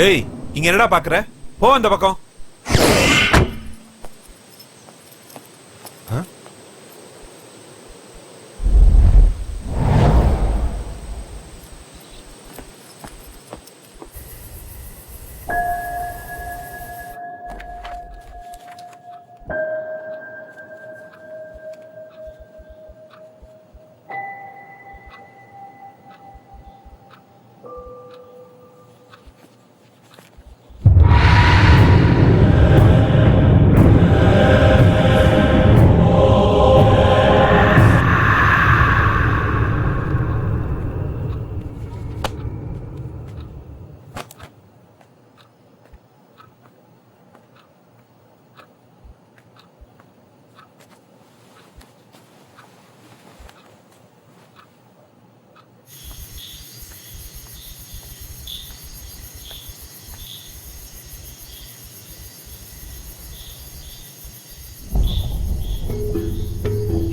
ஏய், இங்க என்னடா பாக்குற? போ அந்த பக்கம்.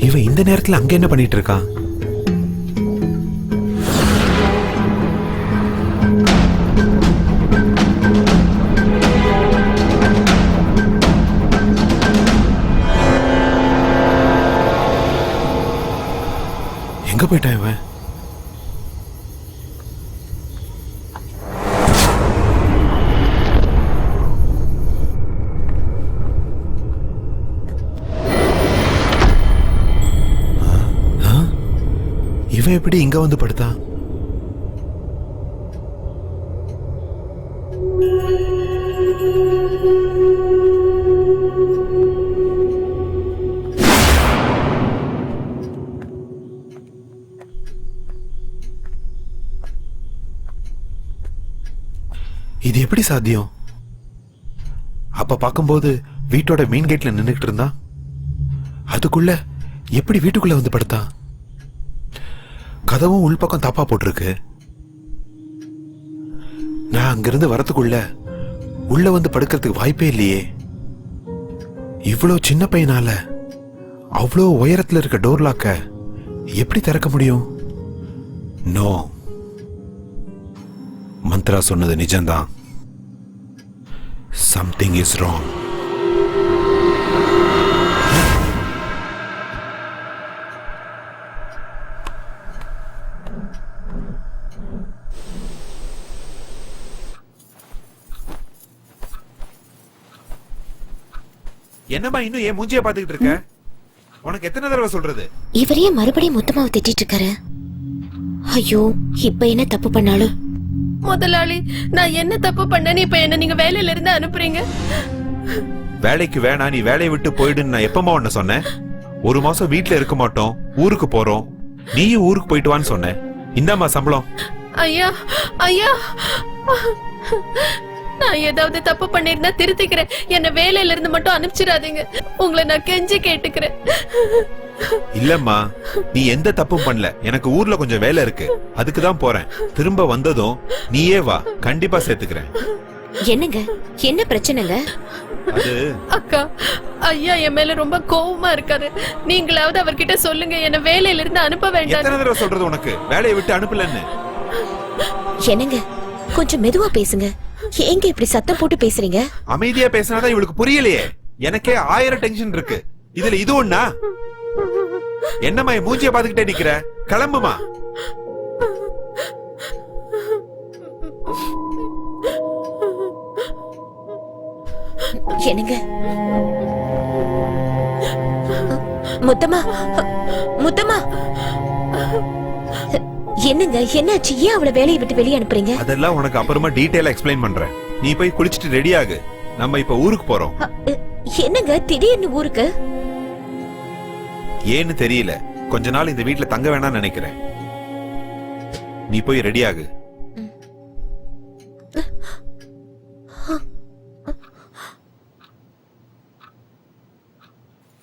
இவன் இந்த நேரத்துல அங்க என்ன பண்ணிட்டு இருக்கான்? எங்க போயிட்டான் இவன்? இவன் எப்படி இங்க வந்து படுத்தான்? இது எப்படி சாத்தியம்? அப்ப பார்க்கும்போது வீட்டோட மெயின் கேட்ல நின்னுகிட்டு இருந்தான். அதுக்குள்ள எப்படி வீட்டுக்குள்ள வந்து படுத்தான்? கதவும் உள்பக்கம் தப்பா போட்டிருக்கு. நான் அங்கிருந்து வரதுக்குள்ள உள்ள வந்து படுக்கிறதுக்கு வாய்ப்பே இல்லையே. இவ்வளவு சின்ன பையனால அவ்வளோ உயரத்துல இருக்க டோர் லாக்க எப்படி திறக்க முடியும்? நோ, மந்த்ரா சொன்னது நிஜம்தான். Something is wrong. என்னம்மா இன்னும் ஏன் மூஞ்சிய பாத்துக்கிட்டு இருக்க? உனக்கு எத்தனை தடவை சொல்றது? இவரையே மறுபடியும் மொத்தமாவை திட்டிட்டு இருக்காரு. ஐயோ, இப்ப என்ன தப்பு பண்ணாலும்? முதலாளி, நான் என்ன தப்பு பண்ணேன்னு இப்ப என்ன நீங்க வேலையில இருந்து அனுப்புறீங்க? வேலைக்கு வேணா, நீ வேலையை விட்டு போயிடுன்னு நான் எப்பமா உன்ன சொன்னேன்? ஒரு மாசம் வீட்டுல இருக்க மாட்டோம், ஊருக்கு போறோம். நீயும் ஊருக்கு போயிட்டு வான்னு சொன்னேன். இந்தாம்மா சம்பளம். ஐயா ஐயா, நான் ஏதாவது தப்பு பண்ணிருந்தா திருத்திக்கிறேன். என்ன வேலையில இருந்து மட்டும் அனுப்பிச்சிடாதீங்க. உங்களை நான் கெஞ்சி கேட்டுக்கிறேன். இல்லம்மா, நீ எந்த தப்பும் பண்ணல. எனக்கு ஊர்ல கொஞ்சம் வேலை இருக்கு, அதுக்குதான் போறேன். திரும்ப வந்ததும் நீயே வா, கண்டிப்பா சேர்த்துக்கிறேன். என்னங்க, என்ன பிரச்சனைங்க? அது அக்கா, ஐயா என் மேல ரொம்ப கோவமா இருக்காரு. நீங்களாவது அவர்கிட்ட சொல்லுங்க, என்ன வேலையில இருந்து அனுப்ப வேண்டாம். எத்தனை தடவை சொல்றது உனக்கு வேலையை விட்டு அனுப்பலன்னு? என்னங்க, கொஞ்சம் மெதுவா பேசுங்க. ஏங்க இப்படி சத்தம் போட்டு பேசுறீங்க? அமைதியா பேசினாதான் இவளுக்கு புரியலையே. எனக்கே 1000 டென்ஷன் இருக்கு, இதுல இது ஒண்ணா? என்னம்மா மூஞ்சிய பாத்துக்கிட்டே நிக்கிற? கிளம்புமா. என்னங்க, முத்தம்மா, முத்தம்மா, என்னங்க என்னாச்சு? ஏன் அவளை வேலையை விட்டு வெளியே அனுப்புறீங்க? அதெல்லாம் உனக்கு அப்புறமா டீடைலா எக்ஸ்பிளைன் பண்றேன். நீ போய் குளிச்சிட்டு ரெடி ஆகு, நம்ம இப்ப ஊருக்கு போறோம். என்னங்க திடீர்னு ஊருக்கு? ஏன்னு தெரியல, கொஞ்ச நாள் இந்த வீட்டுல தங்க வேணாம்னு நினைக்கிறேன். நீ போய் ரெடி ஆகு.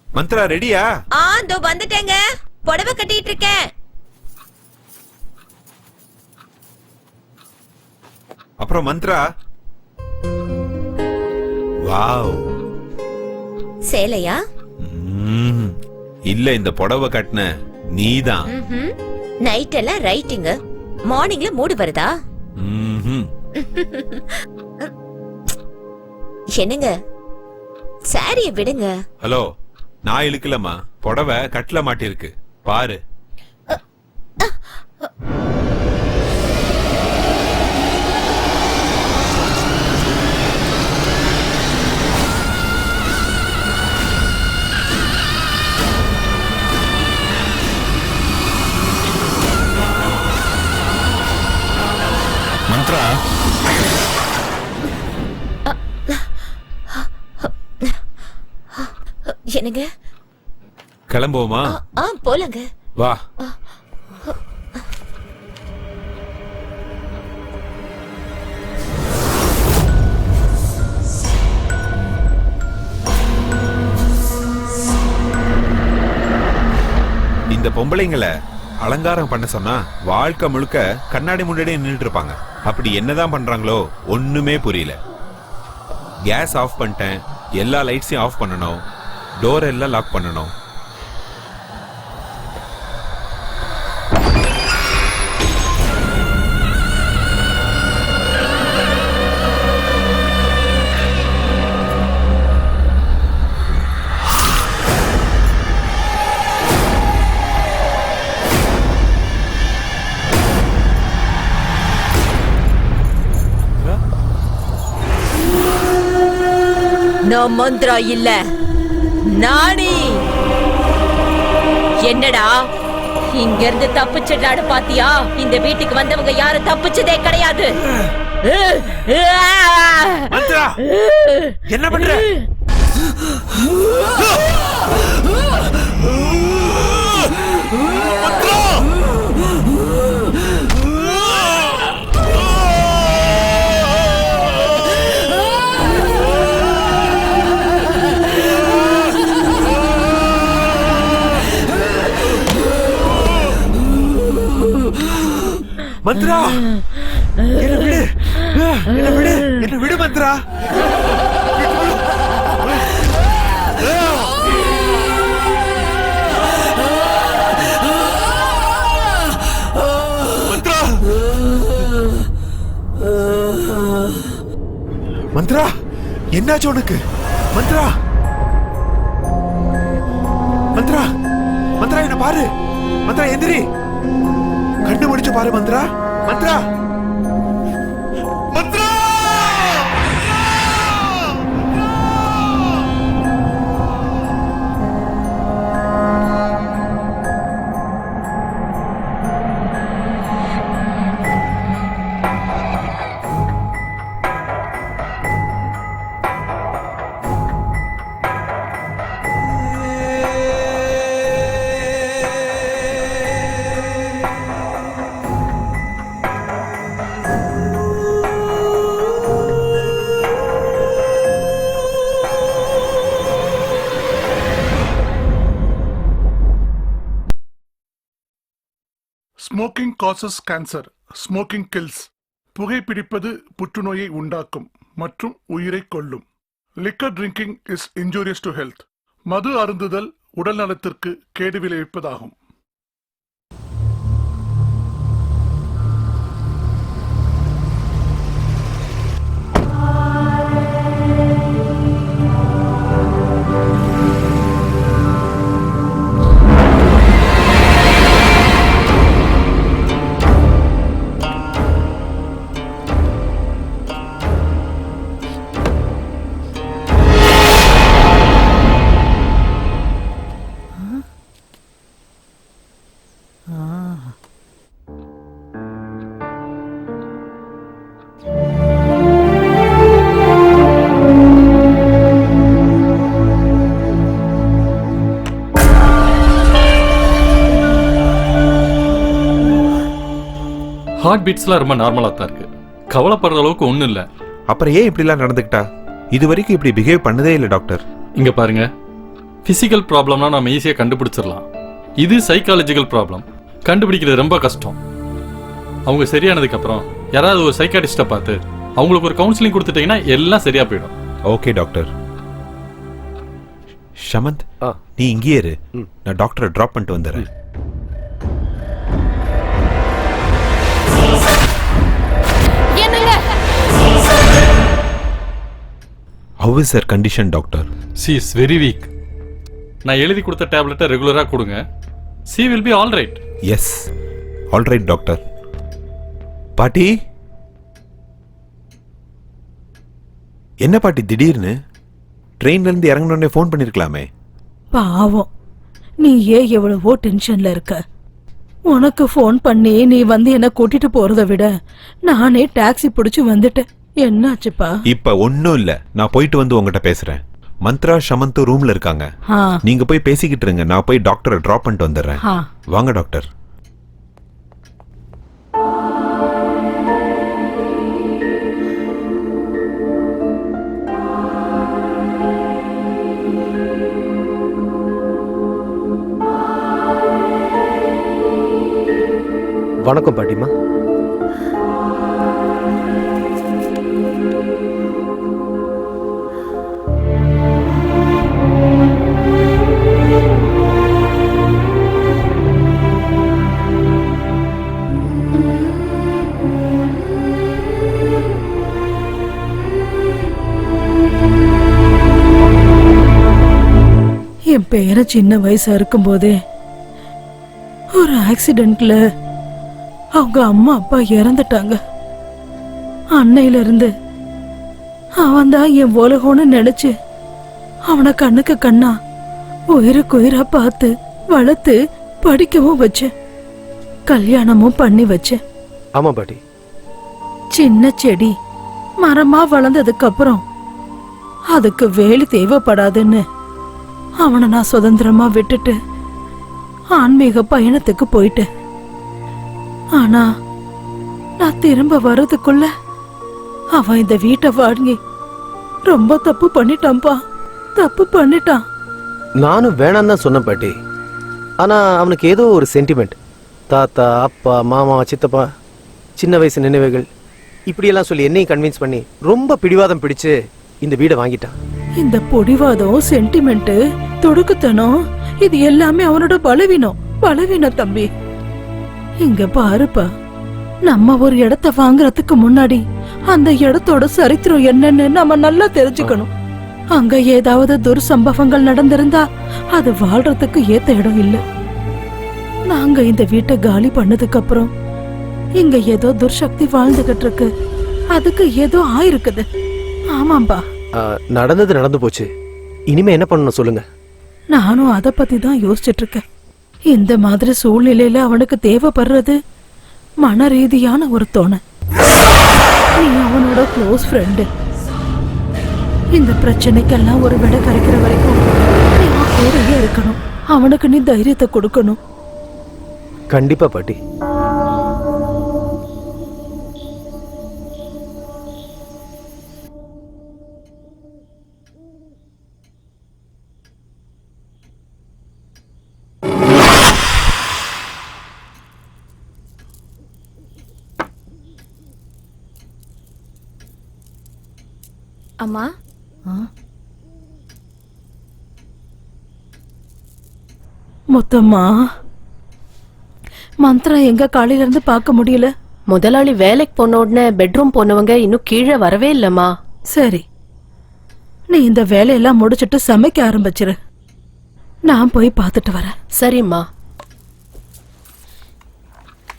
மந்த்ரா ரெடியா? இதோ வந்துட்டேங்க. புடவை கட்டிட்டு இருக்கேன். அப்புறம் மந்த்ரா, வாவ், சேலையா? இல்ல, இந்த புடவை கட்டின நீதான். நைட் எல்லாம் ரைட்டிங், மார்னிங்ல மூடு வருதா? என்னங்க, சாரிய விடுங்க. ஹலோ, நான் இழுக்கலமா, புடவை கட்டல மாட்டிருக்கு பாரு. மந்த்ரா, என்னங்க, கிளம்புவோமா? போலங்க. வா. இந்த பொம்பளைங்களை அலங்காரம் பண்ண சொன்னா வாழ்க்கை முழுக்க கண்ணாடி முன்னாடியே நின்றுட்டு இருப்பாங்க. அப்படி என்னதான் பண்றாங்களோ ஒண்ணுமே புரியல. கேஸ் ஆஃப் பண்ணிட்டேன், எல்லா லைட்ஸையும் ஆஃப் பண்ணணும், டோர் எல்லாம் லாக் பண்ணணும். நான் மந்த்ரா இல்ல, நானி. என்னடா இங்க இருந்து தப்பிச்சிடாடு பாத்தியா? இந்த வீட்டுக்கு வந்தவங்க யாரும் தப்பிச்சதே கிடையாது. மந்த்ரா, என்ன பண்ற? மந்த்ரா என்ன விடு என்ன விடு என்ன விடு மந்த்ரா மந்த்ரா என்னாச்சு உனக்கு மந்த்ரா மந்த்ரா மந்த்ரா என்ன பாரு மந்த்ரா எந்திரி கண்ணு முடிச்சு பாரு Mantra Mantra Mantra smoking causes cancer, smoking kills. புகைப்பிடிப்பது புற்றுநோயை உண்டாக்கும் மற்றும் உயிரை கொல்லும். Liquor drinking is injurious to health. மது அருந்துதல் உடல் நலத்திற்கு கேடு விளைவிப்பதாகும். ஹார்ட் பீட்ஸ்லாம் ரொம்ப நார்மலா தான் இருக்கு, கவலைப்படுற அளவுக்கு ஒண்ணும் இல்ல. அப்புறம் ஏன் இப்படிலாம் நடந்துக்கிட்டா? இது வரைக்கும் இப்படி பிஹேவ் பண்ணதே இல்லை டாக்டர். இங்க பாருங்க, பிசிக்கல் ப்ராப்ளம்னா நம்ம ஈஸியா கண்டுபிடிச்சிடலாம். இது சைக்காலஜிக்கல் ப்ராப்ளம், கண்டுபிடிக்கிறது ரொம்ப கஷ்டம். அவங்க சரியானதுக்கு அப்புறம் யாராவது ஒரு சைக்காட்டிஸ்ட பார்த்து அவங்களுக்கு ஒரு கவுன்சிலிங் கொடுத்துட்டீங்கன்னா எல்லாம் சரியா போயிடும். Okay doctor. ஷமந்த், நீ இங்கேயே இரு, நான் டாக்டரை டிராப் பண்ணிட்டு வந்துடுறேன். How is her condition, doctor? She is very weak. நான் எழுதி கொடுத்த டேப்லெட்டை ரெகுலரா கொடுங்க. She will be all right. Yes, all right, doctor. பாட்டி, என்ன பாட்டி திடீர்னு ட்ரெயின்ல இருந்து இறங்கணும்னே ஃபோன் பண்ணிருக்கலாமே. பாவம், நீ ஏன் எவ்வளவோ டென்ஷன்ல இருக்க. உனக்கு ஃபோன் பண்ணி நீ வந்து என்ன கூட்டிட்டு போறதை விட நானே டாக்ஸி பிடிச்சு வந்துட்டேன். என்னாச்சுப்பா? இப்ப ஒன்னும் இல்ல, நான் போயிட்டு வந்து உங்ககிட்ட பேசுறேன். மந்த்ரா ஷமந்த் ரூம்ல இருக்காங்க, நீங்க போய் பேசிக்கிட்டு இருங்க, நான் போய் டாக்டரை டிராப் பண்ணிட்டு வந்துடுறேன். வாங்க டாக்டர். வணக்கம் பாட்டிமா. என் பேரை சின்ன வயசா இருக்கும் போதே ஒரு ஆக்சிடென்ட்ல அவங்க அம்மா அப்பா இறந்துட்டாங்க. அன்னையில இருந்து அவன் தான் என் உலகம்னு நினைச்சு அவனை கண்ணுக்கு கண்ணா உயிருக்கு உயிரா பார்த்து வளர்த்து படிக்கவும் வச்சேன், கல்யாணமும் பண்ணி வச்சேன். ஆமா பாட்டி. சின்ன செடி மரமா வளர்ந்ததுக்கு அப்புறம் அதுக்கு வேலி தேவைப்படாதுன்னு அவனை நான் சுதந்திரமா விட்டுட்டு ஆன்மீக பயணத்துக்கு போயிட்டேன். ஆனா நான் திரும்ப வர்றதுக்குள்ள அவன் இந்த வீட்டை வாங்கி ரொம்ப தப்பு பண்ணிட்டான்பா, தப்பு பண்ணிட்டான். நானும் வேணாம் தான் சொன்னேன் பாட்டி. ஆனா அவனுக்கு ஏதோ ஒரு சென்டிமெண்ட். தாத்தா, அப்பா, மாமா, சித்தப்பா சின்ன வயசு நினைவுகள் இப்படியெல்லாம் சொல்லி என்னையும் கன்வின்ஸ் பண்ணி ரொம்ப பிடிவாதம் பிடிச்சு இந்த வீடை வாங்கிட்டான். இந்த பொடிவாதம், சென்டிமெண்ட், தொடுக்குத்தனம் இது எல்லாமே அவனோட பலவீனம் தம்பி. இங்க பாருப்பா, நம்ம ஒரு இடத்த வாங்குறதுக்கு முன்னாடி அந்த இடத்தோட சரித்திரம் என்னன்னு நம்ம நல்லா தெரிஞ்சுக்கணும். அங்க ஏதாவது துர்சம்பவங்கள் நடந்திருந்தா அது வாழ்றதுக்கு ஏத்த இடம் இல்ல. நாங்க இந்த வீட்டை காலி பண்ணதுக்கு அப்புறம் இங்க ஏதோ துர்சக்தி வாழ்ந்துகிட்டு இருக்கு. அதுக்கு ஏதோ ஆயிருக்குது. ஆமாம்பா. நடந்தது நடந்து போச்சு. இனிமே என்ன பண்ணணும் சொல்லுங்க. நானும் அத பத்தி தான் யோசிச்சுட்டு இருக்கேன். இந்த மாதிரி சூழ்நிலையில அவனுக்கு தேவைப்படுறது மன ரீதியான ஒரு துணை. நீ அவனோட க்ளோஸ் ஃப்ரெண்டு. இந்த பிரச்சனைக்கெல்லாம் ஒரு விட கரைக்கிற வரைக்கும் நீ அவன் கூடயே இருக்கணும். அவனுக்கு நீ தைரியத்தை கொடுக்கணும். கண்டிப்பா பாட்டி. அம்மா, மொத்தமா மந்திரம் எங்க காலையில இருந்து பார்க்க முடியல. முதலாளி வேலைக்கு போன உடனே பெட்ரூம் போனவங்க இன்னும் கீழே வரவே இல்லம்மா. சரி, நீ இந்த வேலையெல்லாம் முடிச்சிட்டு சமைக்க ஆரம்பிச்சிரு. நான் போய் பார்த்துட்டு வரேன். சரிம்மா.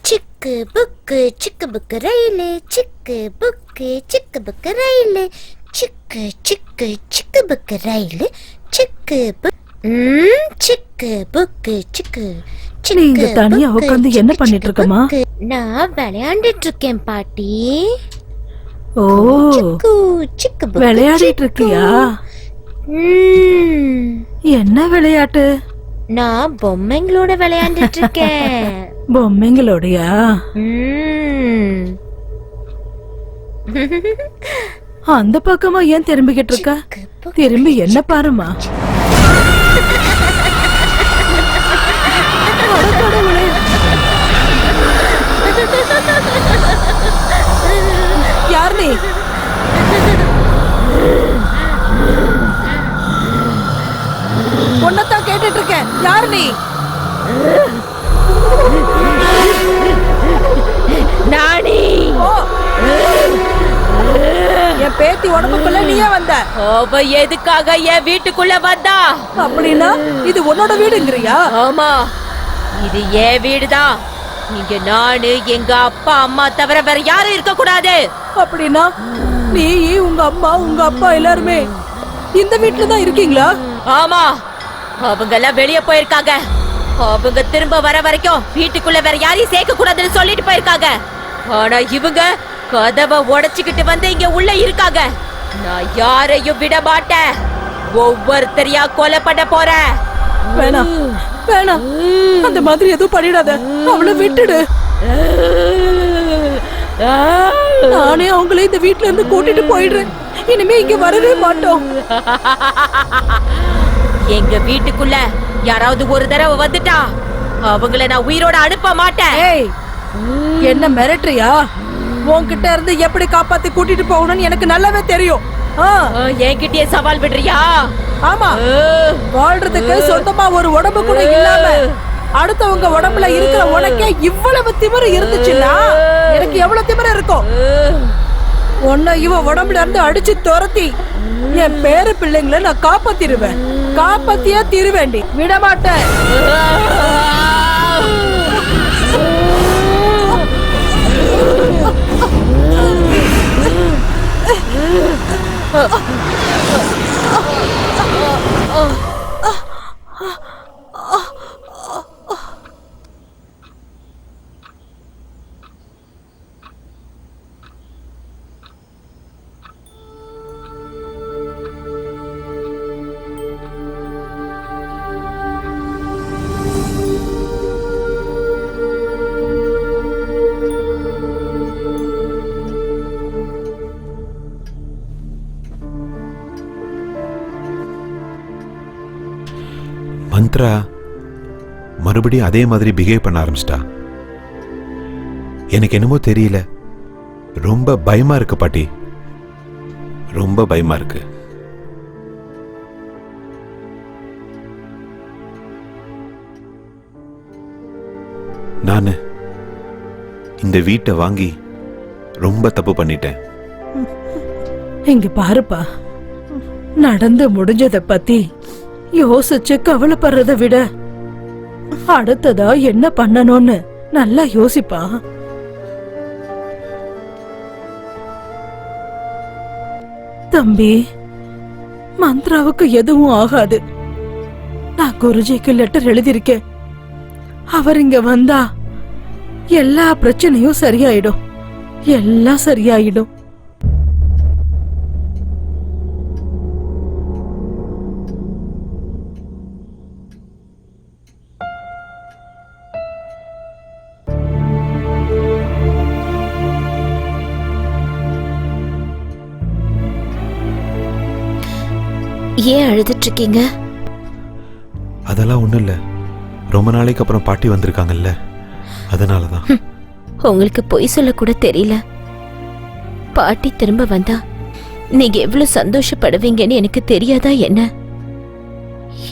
சிக்கு புக்கு ரயிலு, சிக்கு புக்கு ரயிலு, சிக்கு புக்கு ரயிலு, சிக்கு புக்கு சிக்கு. நீ இங்க தனியா உட்காந்து என்ன பண்ணிட்டு இருக்கமா? நான் விளையாண்டுட்டு இருக்கேன் பாட்டி. ஓ, விளையாடிட்டு இருக்கியா? என்ன விளையாட்டு? நான் பொம்மைங்களோட விளையாண்டுட்டு இருக்கேன். பொம்மைங்களோடயா? அந்த பக்கமா ஏன் திரும்பிக்கிட்டு இருக்க? திரும்பி என்ன பாருமா. யார் நீ? பொண்ணத்தான் கேட்டுட்டு இருக்கேன். யார் நீ? நானி. என் பேத்தி உடம்புக்குள்ள நீயே வந்த. அவ எதுக்காக என் வீட்டுக்குள்ள வந்தா? அப்படின்னா இது உன்னோட வீடுங்கறியா? ஆமா, இது என் வீடுதான். இங்க நானு, எங்க அப்பா அம்மா தவிர வேற யாரும் இருக்க கூடாது. அப்படின்னா நீ, உங்க அம்மா, உங்க அப்பா எல்லாருமே இந்த வீட்டுல தான் இருக்கீங்களா? ஆமா, அவங்க எல்லாம் வெளிய போயிருக்காங்க. அவங்க திரும்ப வர வரைக்கும் வீட்டுக்குள்ள வேற யாரையும் சேர்க்க கூடாதுன்னு சொல்லிட்டு போயிருக்காங்க. ஆனா இவங்க கதவை உடைச்சுக்கிட்டு வந்து இங்க உள்ள இருக்காங்க. நான் யாரையும் விட மாட்டேன். ஒவ்வொருத்தரையா கொலை பண்ண போறேன். வேணாம் வேணாம், அந்த மாதிரி எதுவும் பண்ணிடாத. அவளை விட்டுடு. நானே அவங்களே இந்த வீட்டுல இருந்து கூட்டிட்டு போயிடுறேன். இனிமே இங்க வரவே மாட்டோம். எங்க வீட்டுக்குள்ள யாராவது ஒரு தடவை வந்துட்டா அவங்கள நான் உயிரோட அனுப்ப மாட்டேன். ஏய், என்ன மிரட்டுறியா? உன்கிட்ட இருந்து எப்படி காப்பாத்தி கூட்டிட்டு போகணும்னு எனக்கு நல்லாவே தெரியும். என்கிட்டயே சவால் விடுறியா? ஆமா, வாழ்றதுக்கு சொந்தமா ஒரு உடம்பு கூட இல்லாம அடுத்தவங்க உடம்புல இருக்கிற உனக்கே இவ்வளவு திமிரு இருந்துச்சுன்னா எனக்கு எவ்வளவு திமிரு இருக்கும்? உன்னை இவ உடம்புல இருந்து அடிச்சு துரத்தி என் பேர பிள்ளைங்களை நான் காப்பாத்திருவேன். காப்பாத்தியா தீருவேண்டி, விட மாட்டேன். மந்த்ரா மறுபடியும் அதே மாதிரி பிஹேவ் பண்ண ஆரம்பிச்சிட்டா. எனக்கு என்னமோ தெரியல, ரொம்ப பயமா இருக்கு பாட்டி, ரொம்ப பயமா இருக்கு. நானு இந்த வீட்டை வாங்கி ரொம்ப தப்பு பண்ணிட்டேன். இங்க பாருப்பா, நடந்து முடிஞ்சத பத்தி யோசிச்சு கவலைப்படுறத விட அடுத்ததா என்ன பண்ணணும்னு நல்லா யோசிப்பா. தம்பி, மந்த்ராவுக்கு எதுவும் ஆகாது. நான் குருஜிக்கு லெட்டர் எழுதியிருக்கேன். அவர் இங்க வந்தா எல்லா பிரச்சனையும் சரியாயிடும், எல்லாம் சரியாயிடும். ஏன் அழுதுட்டு இருக்கீங்க? அதெல்லாம் ஒண்ணும் இல்ல, ரொம்ப நாளைக்கு அப்புறம் பாட்டி வந்திருக்காங்கல்ல, அதனாலதான். உங்களுக்கு பொய் சொல்ல கூட தெரியல. பாட்டி திரும்ப வந்தா நீங்க எவ்வளவு சந்தோஷப்படுவீங்கன்னு எனக்கு தெரியாதா என்ன?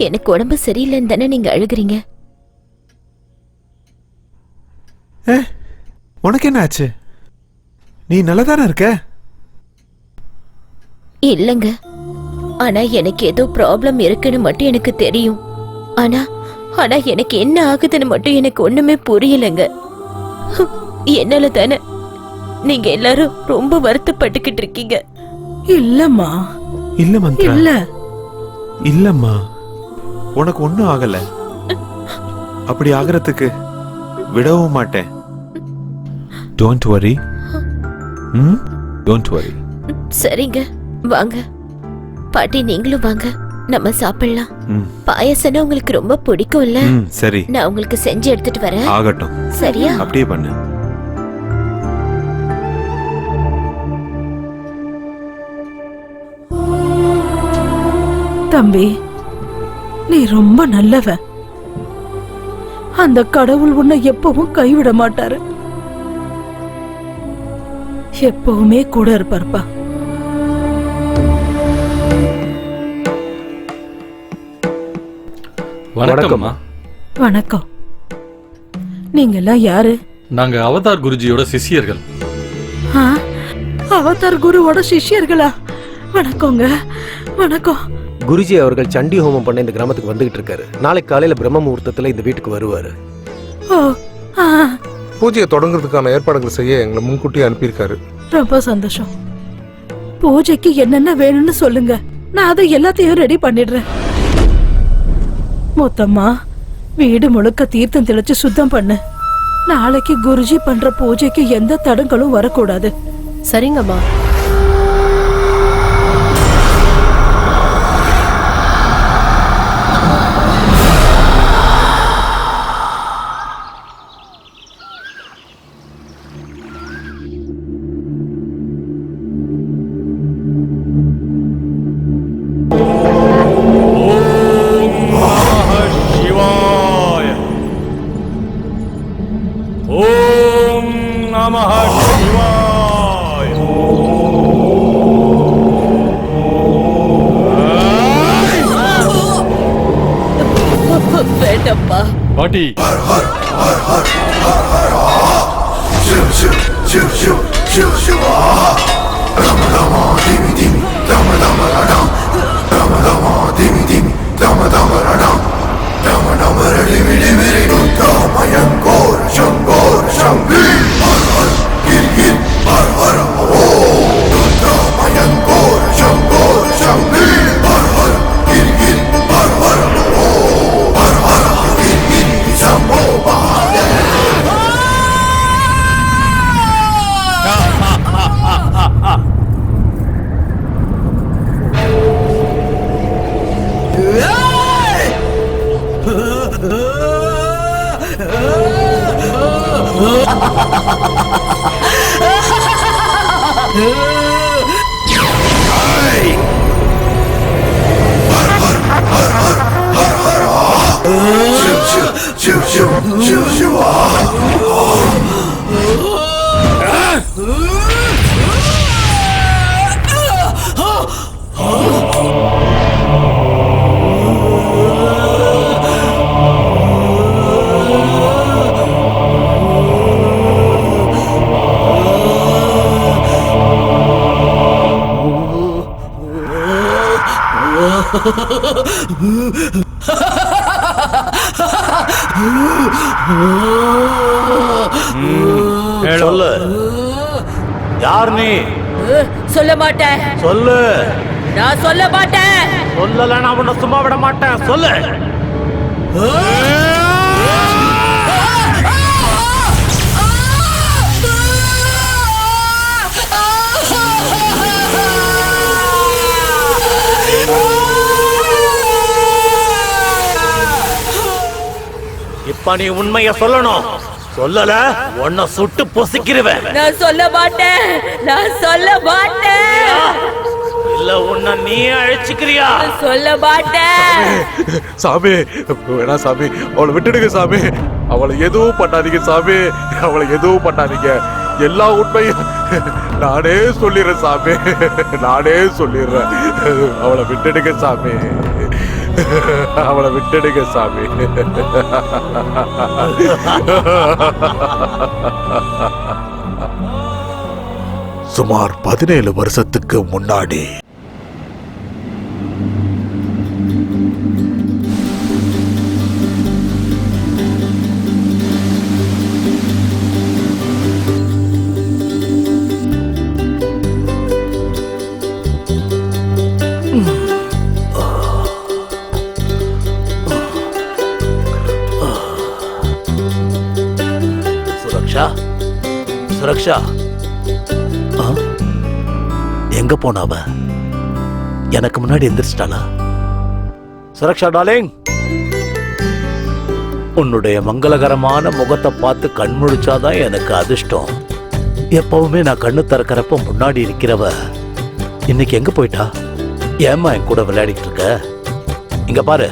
எனக்கு உடம்பு சரியில்லைன்னு தானே நீங்க அழுகுறீங்க. உனக்கு என்ன ஆச்சு? நீ நல்லதானே இருக்க? இல்லங்க, ஆனா எனக்கு ஏதோ ப்ராப்ளம் இருக்குன்னு மட்டும் எனக்கு தெரியும். ஆனா ஆனா எனக்கு என்ன ஆகுதுன்னு மட்டும் எனக்கு ஒண்ணுமே புரியலங்க. என்னால தானே நீங்க எல்லாரும் ரொம்ப வருத்தப்பட்டுக்கிட்டு இருக்கீங்க. இல்லம்மா, இல்ல மந்த்ரா, இல்ல இல்லம்மா, உனக்கு ஒண்ணும் ஆகல. அப்படி ஆகிறதுக்கு விடவும் மாட்டேன். Don't worry, don't worry. சரிங்க, வாங்க பாட்டி, நீங்களும் வாங்க, நம்ம சாப்பிடலாம். பாயசம்னா உங்களுக்கு ரொம்ப பிடிக்கும்ல? சரி, நான் உங்களுக்கு செஞ்சு எடுத்துட்டு வரேன். ஆகட்டும். சரியா? அப்படியே பண்ணு. தம்பி, நீ ரொம்ப நல்லவன். அந்த கடவுள் உன்னை எப்பவும் கைவிட மாட்டாரு, எப்பவுமே கூட இருப்பார்ப்பா. வணக்கம்மா. வணக்கம். நீங்க எல்லாம் யாரு? நாங்க அவதார் குருஜியோட சிஷ்யர்கள். ஆ, அவதார் குருவோட சிஷ்யர்களா? வணக்கங்க, வணக்கம். குருஜி அவர்கள் சண்டி ஹோமம் பண்ண இந்த கிராமத்துக்கு வந்துகிட்டு இருக்காரு. நாளைக்கு காலையில பிரம்ம முகூர்த்தத்துல இந்த வீட்டுக்கு வருவாரு. ஓ, ஆ, பூஜையை தொடங்குறதுக்கான ஏற்பாடுகள் செய்ய எங்களை முன்கூட்டியே அனுப்பியிருக்காரு. ரொம்ப சந்தோஷம். பூஜைக்கு என்னென்ன வேணும்னு சொல்லுங்க, நான் அதை எல்லாத்தையும் ரெடி பண்ணிடுறேன். மொத்தமா வீடு முழுக்க தீர்த்தம் தெளிச்சு சுத்தம் பண்ணு. நாளைக்கு குருஜி பண்ற பூஜைக்கு எந்த தடங்களும் வரக்கூடாது. சரிங்கம்மா. வேண்டப்பா பாட்டி, Shiva. சொல்லு, யார் நீ? சொல்ல மாட்டேன். சொல்லு. நான் சொல்ல மாட்டேன். சொல்லல, நான் உன்னை சும்மா விட மாட்டேன். சொல்லு. இப்ப நீ உண்மைய சொல்லணும். சொல்லல, உன்னை சுட்டு பொசுக்கிருவேன். நான் சொல்ல மாட்டேன். நான் சொல்ல மாட்டேன். இல்ல உன்னை நீ அழிச்சுக்கிறியா? சொல்ல மாட்டேன். சாமி வேணா சாமி, அவளை விட்டுடுங்க சாமி. அவளை எதுவும் பண்ணாதீங்க சாமி, அவளை எதுவும் பண்ணாதீங்க. எல்லா உண்மையும் நானே சொல்லிடுறேன் சாமி, நானே சொல்லிடுறேன். அவளை விட்டுடுங்க சாமி, அவளை விட்டுடுங்க சாமி. சுமார் 17 வருஷத்துக்கு முன்னாடி சுரக்ஷா, சுரக்ஷா, எங்க போனாவ? எனக்கு முன்னாடி எந்திரிச்சிட்டாளா? சுரக்ஷா டார்லிங், உன்னுடைய மங்களகரமான முகத்தை பார்த்து கண் முழிச்சாதான் எனக்கு அதிர்ஷ்டம். எப்பவுமே நான் கண்ணு திறக்கிறப்ப முன்னாடி இருக்கிறவ இன்னைக்கு எங்க போயிட்டா? ஏம்மா என் கூட விளையாடிட்டு இருக்க? இங்க பாரு,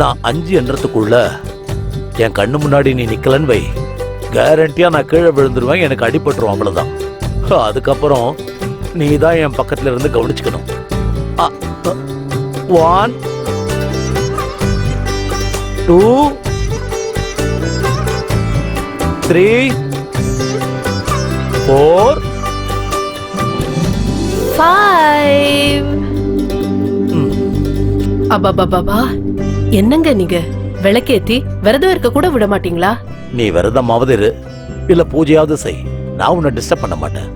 நான் 5 என்றதுக்குள்ள என் கண்ணு முன்னாடி நீ நிக்கலன்னு வை, கேரண்டியா நான் கீழே விழுந்துருவேன், எனக்கு அடிபட்டுரும், அவ்வளவுதான். அதுக்கப்புறம் நீ தான் என் பக்கத்துல இருந்து கவனிச்சுக்கணும். 1 2 3 4 5. அபாபாபா, என்னங்க நீங்க விளக்கேத்தி விரதம் இருக்க கூட விட மாட்டீங்களா? நீ விரதமாவது இரு, இல்ல பூஜையாவது செய், நான் உன்னை டிஸ்டர்ப் பண்ண மாட்டேன்.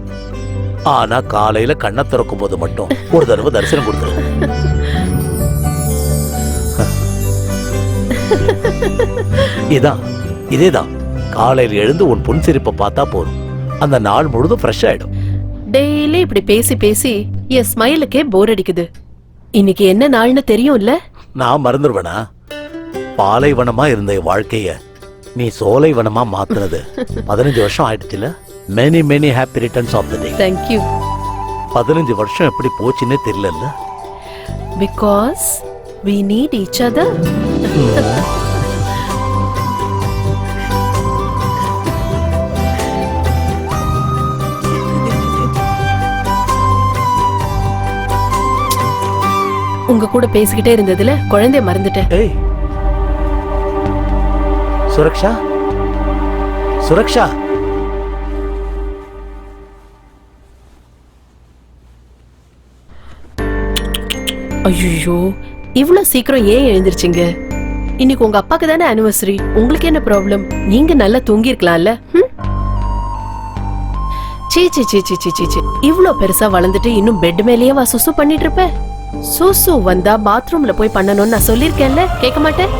ஆனா காலையில கண்ணை திறக்கும் போது மட்டும் ஒரு தடவை தரிசனம் கொடுத்துரு. இதேதான் காலையில எழுந்து உன் புன்சிரிப்பை பார்த்தா போதும், அந்த நாள் முழுதும் ஃப்ரெஷ் ஆயிடும். டெய்லி இப்படி பேசி பேசி என் ஸ்மைலுக்கே போர் அடிக்குது. இன்னைக்கு என்ன நாள்னு தெரியும்ல? நான் மறந்துடுவேனா? பாலைவனமா இருந்த என் வாழ்க்கைய நீ சோலைவனமா மாத்துனது 15 வருஷம் ஆயிடுச்சுல. Many many happy returns of the day. Thank you. 15 வருஷம் எப்படி போச்சுன்னே தெரியல. Because we need each other. உங்க கூட பேசிக்கிட்டே இருந்ததுல குழந்தைய மறந்துட்டேன். ஏய் சுரக்ஷா, சுரக்ஷா, ஐயோ, இவ்வளவு சீக்கிரம் ஏன் எழுந்திருச்சீங்க? இன்னைக்கு உங்க அப்பாக்கு தானே ஆனிவர்சரி, உங்களுக்கு என்ன ப்ராப்ளம்? நீங்க நல்லா தூங்கி இருக்கலாம்ல. சீ சீ சீ சீ சீ சீ, இவ்ளோ பெருசா வளர்ந்துட்டு இன்னும் பெட் மேலேயே வா சுசு பண்ணிட்டு இருப்ப? சுசு வந்தா பாத்ரூம்ல போய் பண்ணணும்னு நான் சொல்லிருக்கேன்ல, கேட்க மாட்டேன்.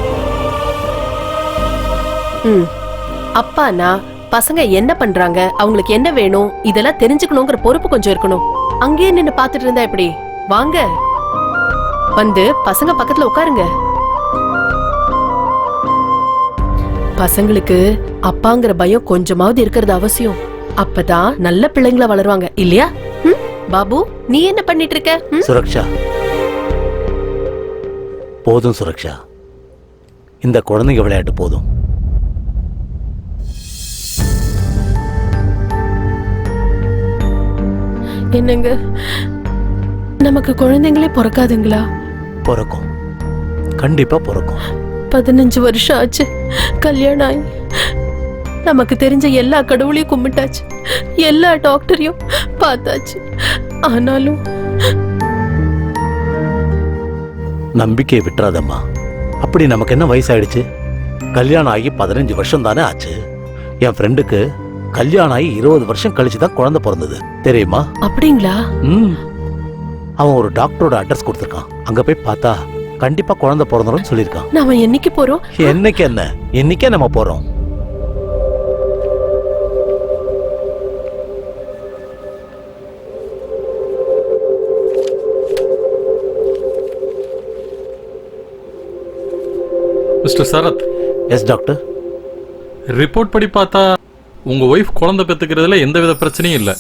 அப்பானா பசங்க என்ன பண்றாங்க, அவங்களுக்கு என்ன வேணும், இதெல்லாம் தெரிஞ்சுக்கணுங்கிற பொறுப்பு கொஞ்சம் இருக்கணும். அங்கேயே நின்னு பாத்துட்டு இருந்தா எப்படி? வாங்க, வந்து பசங்க பக்கத்துல உட்காருங்க. பசங்களுக்கு அப்பாங்கிற பயம் கொஞ்சமாவது இருக்கிறது அவசியம். அப்பதான் நல்ல பிள்ளைங்களா வளருவாங்க, இல்லையா? பாபு, நீ என்ன பண்ணிட்டு இருக்க? சுரக்ஷா, போதும் சுரக்ஷா, இந்த குழந்தைங்க விளையாட்டு போதும். என்னங்க, நமக்கு குழந்தைங்களே பிறக்காதுங்களா? பிறக்கும், கண்டிப்பா பிறக்கும். 15 வருஷம் ஆச்சு கல்யாணம் ஆகி. நமக்கு தெரிஞ்ச எல்லா கடவுளையும் கும்பிட்டாச்சு, எல்லா டாக்டரையும் பார்த்தாச்சு. ஆனாலும் நம்பிக்கையை விட்டுறாதம்மா. அப்படி நமக்கு என்ன வயசாயிடுச்சு? கல்யாணம் ஆகி 15 வருஷம் தானே ஆச்சு. என் ஃப்ரெண்டுக்கு கல்யாணம் ஆகி 20 வருஷம் கழிச்சு தான் குழந்தை பிறந்தது தெரியுமா? அப்படிங்களா? அவன் ஒரு டாக்டரோட அட்ரஸ் கொடுத்துருக்கான். அங்க போய் பார்த்தா கண்டிப்பா குழந்தை பிறந்துரும் சொல்லியிருக்கான். நாம என்னைக்கு போறோம்? என்னைக்கு என்ன, இன்னைக்கே நம்ம போறோம். Mister Sarath. Yes doctor. Report படி பார்த்தா உங்க ஒய்ஃப் குழந்தை பெத்துக்கிறதுல எந்தவித பிரச்சனையும் இல்லை.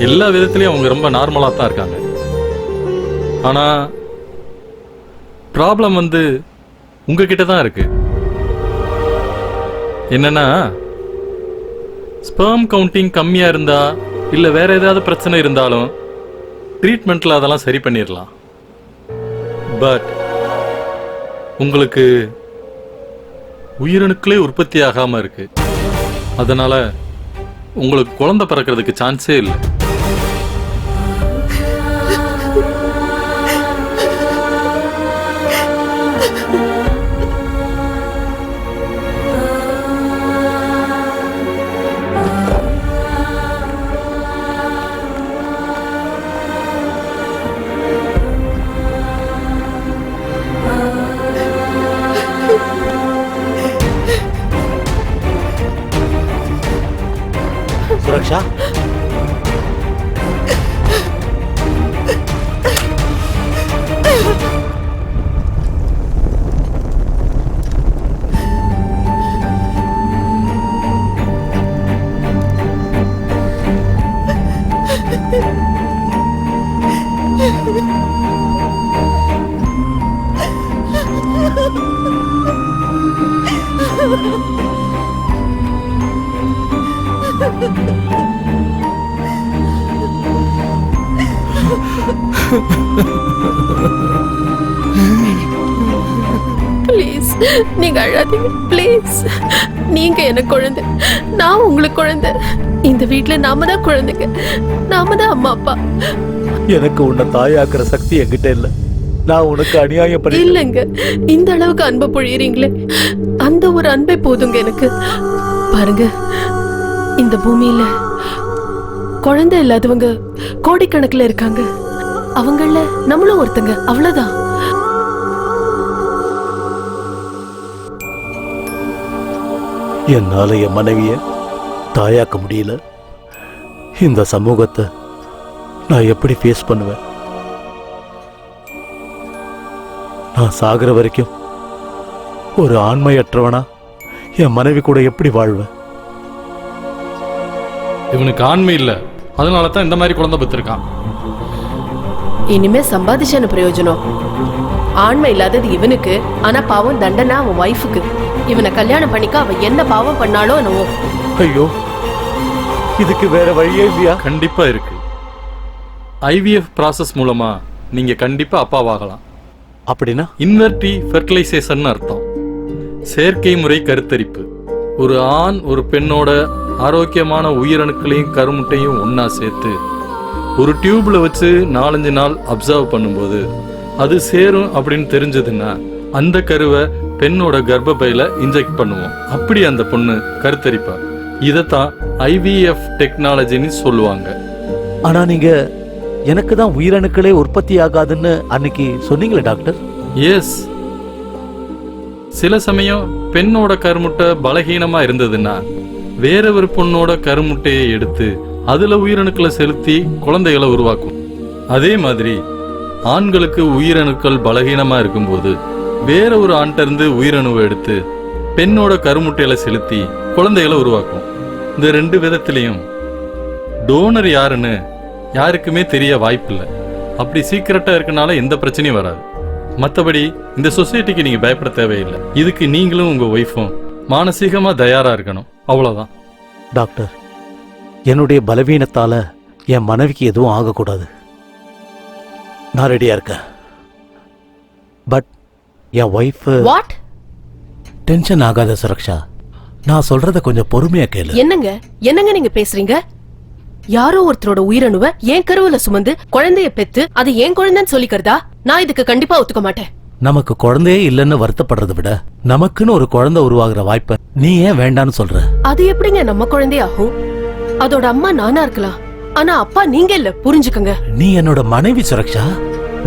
எல்லா விதத்திலையும் அவங்க ரொம்ப நார்மலா தான் இருக்காங்க. ஆனா ப்ராப்ளம் வந்து உங்ககிட்ட தான் இருக்கு. என்னன்னா ஸ்பெர்ம் கவுண்டிங் கம்மியா இருந்தா இல்ல வேற ஏதாவது பிரச்சனை இருந்தாலும் ட்ரீட்மெண்ட்ல அதெல்லாம் சரி பண்ணிடலாம். பட் உங்களுக்கு உயிரணுக்களே உற்பத்தி ஆகாம இருக்கு. அதனால உங்களுக்கு குழந்தை பிறக்கிறதுக்கு சான்ஸே இல்லை. சுரக்ஷா, ப்ளீஸ் நீங்க அழாதீங்க. ப்ளீஸ், நீங்க எனக்கு குழந்தை, நான் உங்களுக்கு குழந்தை. இந்த வீட்ல நாம தான் குழந்தைங்க, நாம தான் அம்மா அப்பா. எனக்கு உன்னை தாயாக்குற சக்தி என்கிட்ட இல்ல. நான் உனக்கு அநியாயம் பண்ணி இல்லைங்க. இந்த அளவுக்கு அன்பை பொழியறீங்களே, அந்த ஒரு அன்பே போதுங்க எனக்கு. பாருங்க, இந்த பூமியில குழந்தை இல்லாதவங்க கோடிக்கணக்கில் இருக்காங்க. அவங்கள நம்மளும் ஒருத்தங்க, அவ்வளவுதான். என்னால என் மனைவிய தாயாக்க முடியல. இந்த சமூகத்தை நான் எப்படி ஃபேஸ் பண்ணுவேன்? நான் சாகிற வரைக்கும் ஒரு ஆண்மையற்றவனா என் மனைவி கூட எப்படி வாழ்வேன்? இவனுக்கு ஆண்மை இல்லை, அதனால தான் இந்த மாதிரி குழந்தை பெற்றிருக்கான். இனிமே சம்பாதிச்சான பிரயோஜனம்? ஆண்மை இல்லாதது இவனுக்கு, ஆனா பாவம் தண்டனை அவன் வைஃபுக்கு. இவனை கல்யாணம் பண்ணிக்க அவ என்ன பாவம் பண்ணாலோ என்னவோ. ஐயோ, இதுக்கு வேற வழியே இல்லையா? கண்டிப்பா இருக்கு. ஐவிஎஃப் ப்ராசஸ் மூலமா நீங்க கண்டிப்பா அப்பாவாகலாம். அப்படின்னா இன்வெர்டி ஃபெர்டிலைசேஷன் அர்த்தம். செயற்கை முறை கருத்தரிப்பு. ஒரு ஆண் ஒரு பெண்ணோட ஆரோக்கியமான உயிரணுக்களையும் கருமுட்டையும் ஒன்னா சேர்த்து ஒரு டியூப்ல வச்சு 4-5 நாள் அப்சர்வ் பண்ணும்போது அது சேரும் அப்படின்னு தெரிஞ்சதுன்னா அந்த கருவை பெண்ணோட கர்ப்பப்பையில இன்ஜெக்ட் பண்ணுவோம். அப்படி அந்த பொண்ணு கருத்தரிப்பா. இதைத்தான் ஐவிஎஃப் டெக்னாலஜின்னு சொல்லுவாங்க. ஆனா நீங்க எனக்கு தான் உயிரணுக்களே உற்பத்தி ஆகாதுன்னு அன்னைக்கு சொன்னீங்களே டாக்டர். எஸ், சில சமயம் பெண்ணோட கருமுட்டை பலகீனமா இருந்ததுன்னா வேற ஒரு பொண்ணோட கருமுட்டையை எடுத்து அதுல உயிரணுக்களை செலுத்தி குழந்தைகளை உருவாக்கும். அதே மாதிரி ஆண்களுக்கு உயிரணுக்கள் பலகீனமா இருக்கும்போது வேற ஒரு ஆண்ட இருந்து உயிரணுவை எடுத்து பெண்ணோட கருமுட்டையில செலுத்தி குழந்தைகளை உருவாக்கும். இந்த 2 விதத்திலையும் டோனர் யாருன்னு யாருக்குமே தெரிய வாய்ப்பில்லை. அப்படி சீக்கிரட்டா இருக்கனால எந்த பிரச்சனையும் வராது. மற்றபடி இந்த சொசைட்டிக்கு நீங்க பயப்பட தேவையில்லை. இதுக்கு நீங்களும் உங்க ஒய்ஃபும் மானசீகமா தயாரா இருக்கணும், அவ்வளவுதான். டாக்டர், என்னுடைய பலவீனத்தால என் மனைவிக்கு எதுவும் ஆகக்கூடாது. நான் ரெடியா இருக்கேன். But N wife what? Tension ஆகாத சுரக்ஷா, நான் சொல்றத கொஞ்சம் பொறுமையா கேளு. என்னங்க என்னங்க நீங்க பேசுறீங்க? யாரோ ஒருத்தரோட உயிரணுவ என் கருவுல சுமந்து குழந்தைய பெத்து அது என் குழந்தைன்னு சொல்லிக்கிறதா நான் இதுக்கு கண்டிப்பா ஒத்துக்க மாட்டேன். நமக்கு குழந்தையே இல்லைன்னு வருத்தப்படுறதை விட நமக்குன்னு ஒரு குழந்தை உருவாகிற வாய்ப்பை நீ ஏன் வேண்டான்னு சொல்ற? அது எப்படிங்க நம்ம குழந்தையாகும்? அதோட அம்மா நானா இருக்கலாம், ஆனா அப்பா நீங்க இல்ல, புரிஞ்சுக்கங்க. நீ என்னோட மனைவி சுரக்ஷா.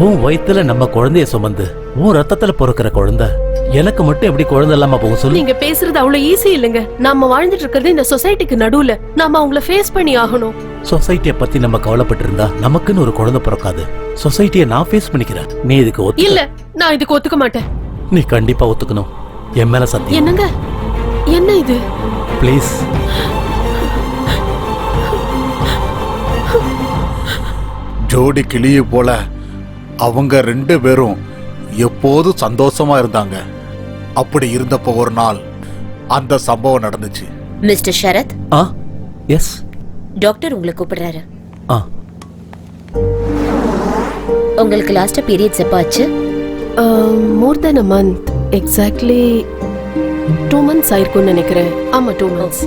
உன் வயித்துல நம்ம குழந்தைய சுமந்து உன் ரத்தத்துல பொறுக்கிற குழந்தை எனக்கு மட்டும் எப்படி குழந்தை இல்லாம போக சொல்லு? நீங்க பேசுறது அவ்வளவு ஈஸி இல்லைங்க. நாம வாழ்ந்துட்டு இருக்கிறது இந்த சொசைட்டிக்கு நடுவுல. நாம அவங்கள ஃபேஸ் பண்ணி ஆகணும். சொசைட்டிய பத்தி நம்ம கவலைப்பட்டு இருந்தா நமக்குன்னு ஒரு குழந்தை பிறக்காது. சொசைட்டியை நான் ஃபேஸ் பண்ணிக்கிறேன். நீ இதுக்கு ஒத்து இல்ல, நான் இதுக்கு ஒத்துக்க மாட்டேன். நீ கண்டிப்பா ஒத்துக்கணும். என் மேல சத்தியம். என்னங்க என்ன இது? ப்ளீஸ். ஜோடி கிளியை போல அவங்க 2 பேரும் எப்போதும் சந்தோஷமா இருந்தாங்க. அப்படி இருந்தப்போ ஒரு நாள் அந்த சம்பவம் நடந்துச்சு. மிஸ்டர் ஷரத், எஸ், டாக்டர் உங்களை கூப்பிடுறாரு. உங்களுக்கு லாஸ்ட் பீரியட்ஸ் எப்ப ஆச்சு? மோர் தென் a month. எக்ஸாக்ட்லி 2 months ஆயிருக்கும்னு நினைக்கிறேன். ஆமா, 2 months.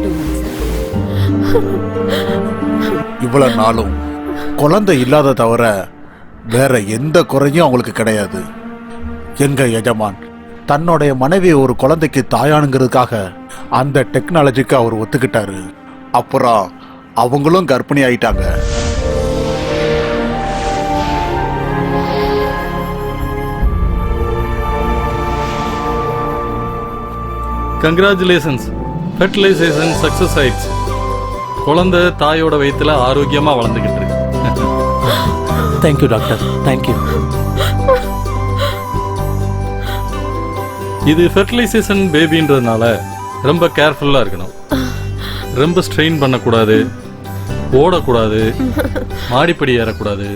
இவ்வளவு நாளும் குழந்தை இல்லாத தவிர வேற எந்த குறையும் அவங்களுக்கு கிடையாது. எங்க எஜமான் தன்னுடைய மனைவி ஒரு குழந்தைக்கு தாயானுங்கிறதுக்காக அந்த டெக்னாலஜிக்கு அவர் ஒத்துக்கிட்டாரு. அப்புறம் அவங்களும் கர்ப்பிணி ஆயிட்டாங்க. கங்க்ராச்சுலேஷன்ஸ், ஃபெர்டிலைசேஷன் சக்சஸ் ஆயிடுச்சு. குழந்தை தாயோட வயித்துல ஆரோக்கியமா வளர்ந்துகிட்டு இருக்கு. Thank you doctor, thank you. இது ஃபெர்டிலைசேஷன் பேபின்றதுனால ரொம்ப கேர்ஃபுல்லா இருக்கணும். ரொம்ப ஸ்ட்ரெயின் பண்ணக்கூடாது, ஓடக்கூடாது, மாடிப்படி ஏறக்கூடாது,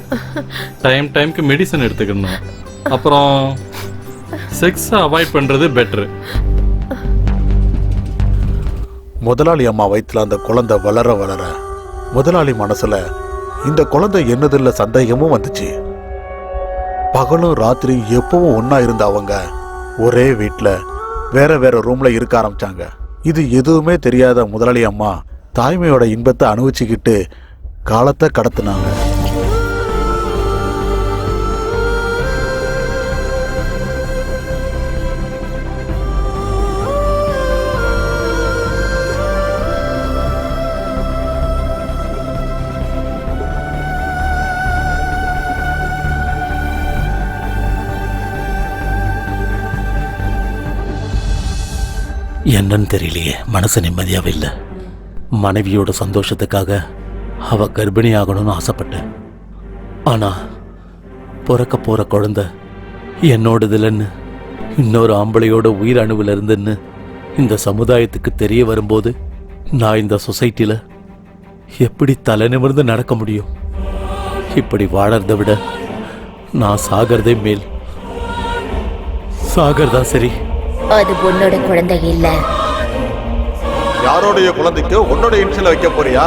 டைம்க்கு மெடிசன் எடுத்துக்கணும். அப்புறம் செக்ஸை அவாய்ட் பண்றது பெட்ரு. முதலாளி அம்மா வயிற்றுல அந்த குழந்தை வளர வளர முதலாளி மனசுல இந்த குழந்தை என்னதில்ல சந்தேகமும் வந்துச்சு. பகலும் ராத்திரி எப்பவும் ஒன்னா இருந்த அவங்க ஒரே வீட்டுல வேற வேற ரூம்ல இருக்க ஆரம்பிச்சாங்க. இது எதுவுமே தெரியாத முதலாளி அம்மா தாய்மையோட இன்பத்தை அனுபவிச்சுக்கிட்டு காலத்தை கடத்தினாங்க. என்னன்னு தெரியலையே, மனசு நிம்மதியாவே இல்லை. மனைவியோட சந்தோஷத்துக்காக அவ கர்ப்பிணி ஆகணும்னு ஆசைப்பட்டேன். ஆனா பிறக்க போற குழந்தை என்னோடதுலன்னு இன்னொரு ஆம்பளையோட உயிர் அணுவில் இருந்துன்னு இந்த சமுதாயத்துக்கு தெரிய வரும்போது நான் இந்த சொசைட்டில எப்படி தலை நிமிர்ந்து நடக்க முடியும்? இப்படி வாழறதை விட நான் சாகிறதே மேல். சாகிறதா சரி. அது உன்னோட குழந்தை இல்ல. யாரோடைய குழந்தைக்கு உன்னோட இன்சியல் வைக்க போறியா?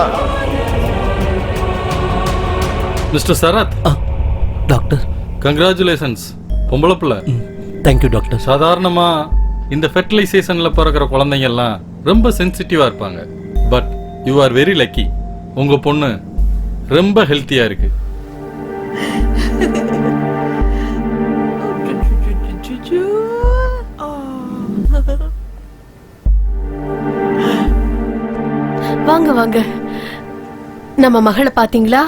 மிஸ்டர் சரத். டாக்டர், கங்க்ராச்சுலேஷன்ஸ், பொம்பளை பிள்ளை. Thank you doctor. சாதாரணமா இந்த ஃபெர்டிலைசேஷன்ல பிறக்கிற குழந்தைங்க எல்லாம் ரொம்ப சென்சிட்டிவா இருப்பாங்க. But you are very lucky. உங்க பொண்ணு ரொம்ப ஹெல்த்தியா இருக்கு. வாங்க வாங்க. நம்ம மகளை பாத்தீங்களா?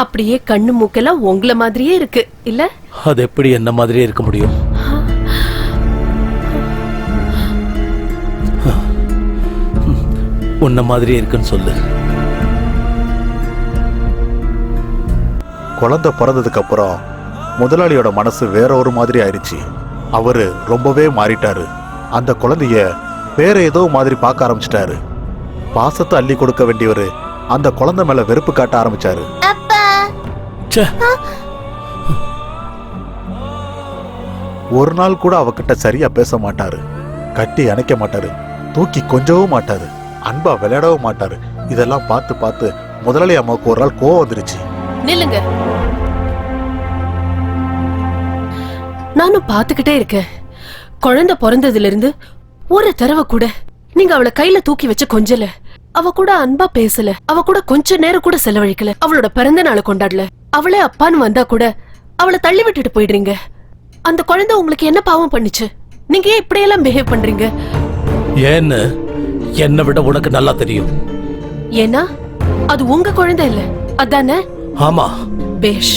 அப்படியே கண்ணு மூக்கெல்லாம் உங்கள மாதிரியே இருக்கு இல்ல? அது எப்படி என்ன மாதிரியே இருக்க முடியும்? உன்ன மாதிரியே இருக்குன்னு சொல்லு. குழந்தை பிறந்ததுக்கு அப்புறம் முதலாளியோட மனசு வேற ஒரு மாதிரி ஆயிடுச்சு. அவரு ரொம்பவே மாறிட்டாரு. அந்த குழந்தைய வேற ஏதோ மாதிரி பார்க்க ஆரம்பிச்சிட்டாரு. பாசத்தை அள்ளி கொடுக்க வேண்டியவரு அந்த குழந்தை மேல வெறுப்பு காட்ட ஆரம்பிச்சாரு. ஒரு நாள் கூட அவகிட்ட சரியா பேச மாட்டாரு, கட்டி அணைக்க மாட்டாரு, தூக்கி கொஞ்சவும் மாட்டாரு, அன்பா விளையாடவும் மாட்டாரு. இதெல்லாம் பார்த்து பார்த்து முதலாளி அம்மாவுக்கு ஒரு நாள் கோவம் வந்துருச்சு. நில்லுங்க, நானும் பாத்துக்கிட்டே இருக்கேன். குழந்தை பிறந்ததுல இருந்து ஒரு தடவை கூட நீங்க அவளை கையில தூக்கி வச்ச கொஞ்சல. அவ கூட அன்பா பேசல, அவ கூட கொஞ்ச நேரம் கூட செலவழிக்கல, அவளோட பிறந்த நாளை கொண்டாடல. அவளே அப்பான்னு வந்தா கூட அவளை தள்ளி விட்டுட்டு போயிடுறீங்க. அந்த குழந்தை உங்களுக்கு என்ன பாவம் பண்ணுச்சு? நீங்க ஏன் இப்படியெல்லாம் பிஹேவ் பண்றீங்க? ஏன்னு என்னை விட உனக்கு நல்லா தெரியும். ஏன்னா அது உங்க குழந்தை இல்ல, அதானே? ஆமா. பேஷ்,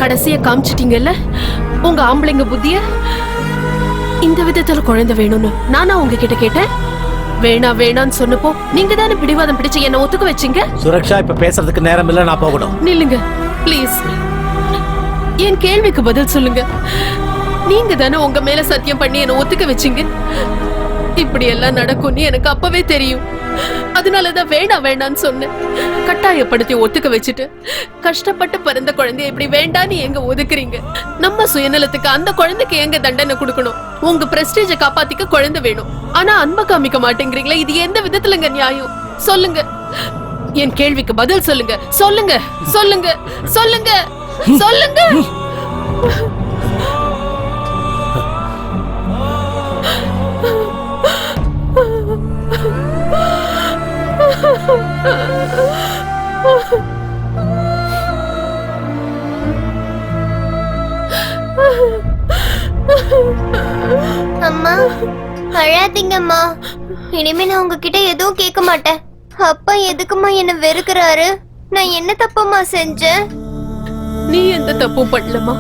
கடைசியா காமிச்சிட்டீங்கல்ல உங்க ஆம்பளைங்க புத்திய. இந்த விதத்துல குழந்தை வேணும்னு நானா உங்ககிட்ட கேட்டேன்? வேணா வேணான்னு சொன்னப்போ நீங்க தானே பிடிவாதம் பிடிச்சு என்ன ஒத்துக்க வச்சீங்க. சுரக்ஷா, இப்ப பேசுறதுக்கு நேரம் இல்ல, நான் போகணும். நில்லுங்க ப்ளீஸ். என் கேள்விக்கு பதில் சொல்லுங்க. நீங்க தானே உங்க மேல சத்தியம் பண்ணி என்ன ஒத்துக்க வச்சீங்க. இப்படி எல்லாம் நடக்கும்னு எனக்கு அப்பவே தெரியும். அதனாலதான் வேணா வேணான்னு சொன்னேன். கட்டாயப்படுத்தி ஒத்துக்க வச்சுட்டு கஷ்டப்பட்டு பிறந்த குழந்தைய இப்படி வேண்டான்னு எங்க ஒதுக்குறீங்க? நம்ம சுயநலத்துக்கு அந்த குழந்தைக்கு எங்க தண்டனை கொடுக்கணும்? உங்க பிரஸ்டீஜ காப்பாத்திக்க குழந்தை வேணும், ஆனா அன்பை காமிக்க மாட்டேங்கிறீங்களா? இது எந்த விதத்துலங்க நியாயம்? சொல்லுங்க, என் கேள்விக்கு பதில் சொல்லுங்க. சொல்லுங்க சொல்லுங்க சொல்லுங்க சொல்லுங்க. அம்மா, அழாதீங்கம்மா. இனிமே நான் உங்ககிட்ட எதுவும் கேட்க மாட்டேன். அப்பா எதுக்குமா என்ன வெறுக்கிறாரு? நான் என்ன தப்பம்மா செஞ்சேன்? நீ எந்த தப்பும் பண்ணலமா.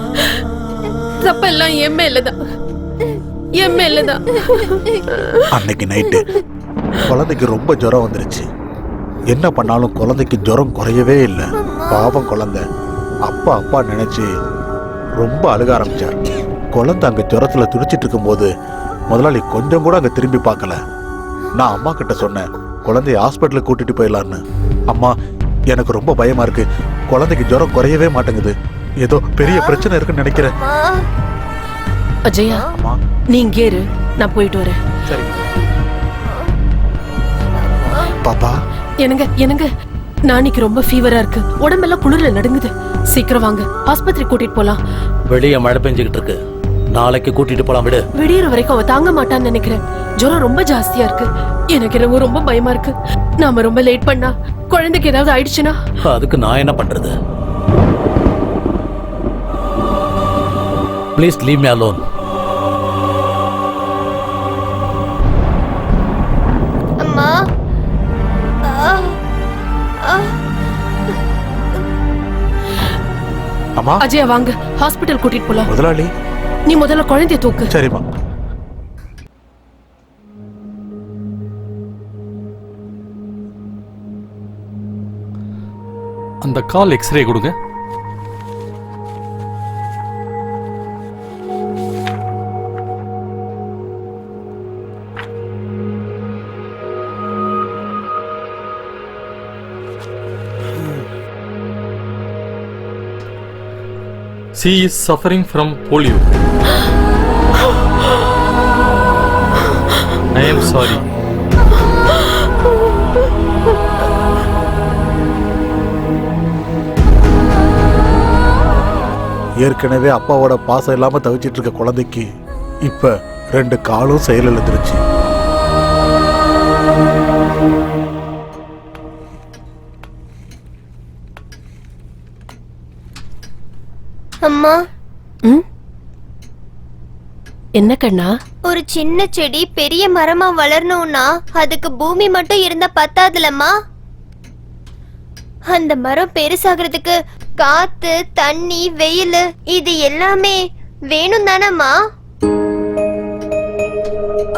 தப்பெல்லாம் என் மேலதான், என் மேலதான். அன்னைக்கு நைட்டு குழந்தைக்கு ரொம்ப ஜுரம் வந்துருச்சு. என்ன பண்ணாலும் குழந்தைக்கு ஜுரம் குறையவே இல்லை. பாவம் குழந்தை அப்பா அப்பா நினைச்சு ரொம்ப அழுக ஆரம்பிச்சார். குழந்தை அங்க ஜுரத்துல துடிச்சிட்டு இருக்கும்போது முதலாளி கொஞ்சம் கூட அங்க திரும்பி பார்க்கல. நான் அம்மா கிட்ட சொன்னேன், குழந்தைய ஹாஸ்பிட்டலுக்கு கூட்டிட்டு போயிடலான்னு. அம்மா, எனக்கு ரொம்ப பயமா இருக்கு, குழந்தைக்கு ஜுரம் குறையவே மாட்டேங்குது, ஏதோ பெரிய பிரச்சனை இருக்குன்னு நினைக்கிறேன். அஜயா, நீ இங்கே இரு, நான் போயிட்டு வரேன். சரி பாப்பா. எனக்கு நாளைக்கு ரொம்ப ஃபீவரா இருக்கு, உடம்பெல்லாம் குளிர்ல நடுங்குது. சீக்கிரம் வாங்க, ஆஸ்பத்திரி கூட்டிட்டு போலாம். வெளியே மழை பெஞ்சுக்கிட்டு இருக்கு, நாளைக்கு கூட்டிட்டு போலாம். விடு. விடியற வரைக்கும் அவ தாங்க மாட்டான்னு நினைக்கிறேன். ஜுரம் ரொம்ப ஜாஸ்தியா இருக்கு. எனக்கு இரவு ரொம்ப பயமா இருக்கு. நாம ரொம்ப லேட் பண்ணா குழந்தைக்கு ஏதாவது ஆயிடுச்சுன்னா அதுக்கு நான் என்ன பண்றது? Please leave me alone. அம்மா, அம்மா. அஜயா வாங்க, ஹாஸ்பிடல் கூட்டிட்டு போலாம். முதலாளி, நீ முதல்ல குழந்தைய தூக்கு. சரிம்மா. அந்த கால் எக்ஸ்ரே கொடுங்க. She is suffering from polio. I am sorry. ஏற்கனவே அப்பாவோட பாசம் இல்லாம தவிச்சிட்டு இருக்க குழந்தைக்கு இப்ப 2 காலும் செயலிழந்துருச்சு. அம்மா, என்ன கண்ணா? ஒரு சின்ன செடி பெரிய மரமா வளரணும்னா அதுக்கு பூமி மட்டும் இருந்தா பத்தாதுலம்மா. அந்த மரம் பெருசாகிறதுக்கு காத்து, தண்ணி, வெயில் இது எல்லாமே வேணும் தானம்மா?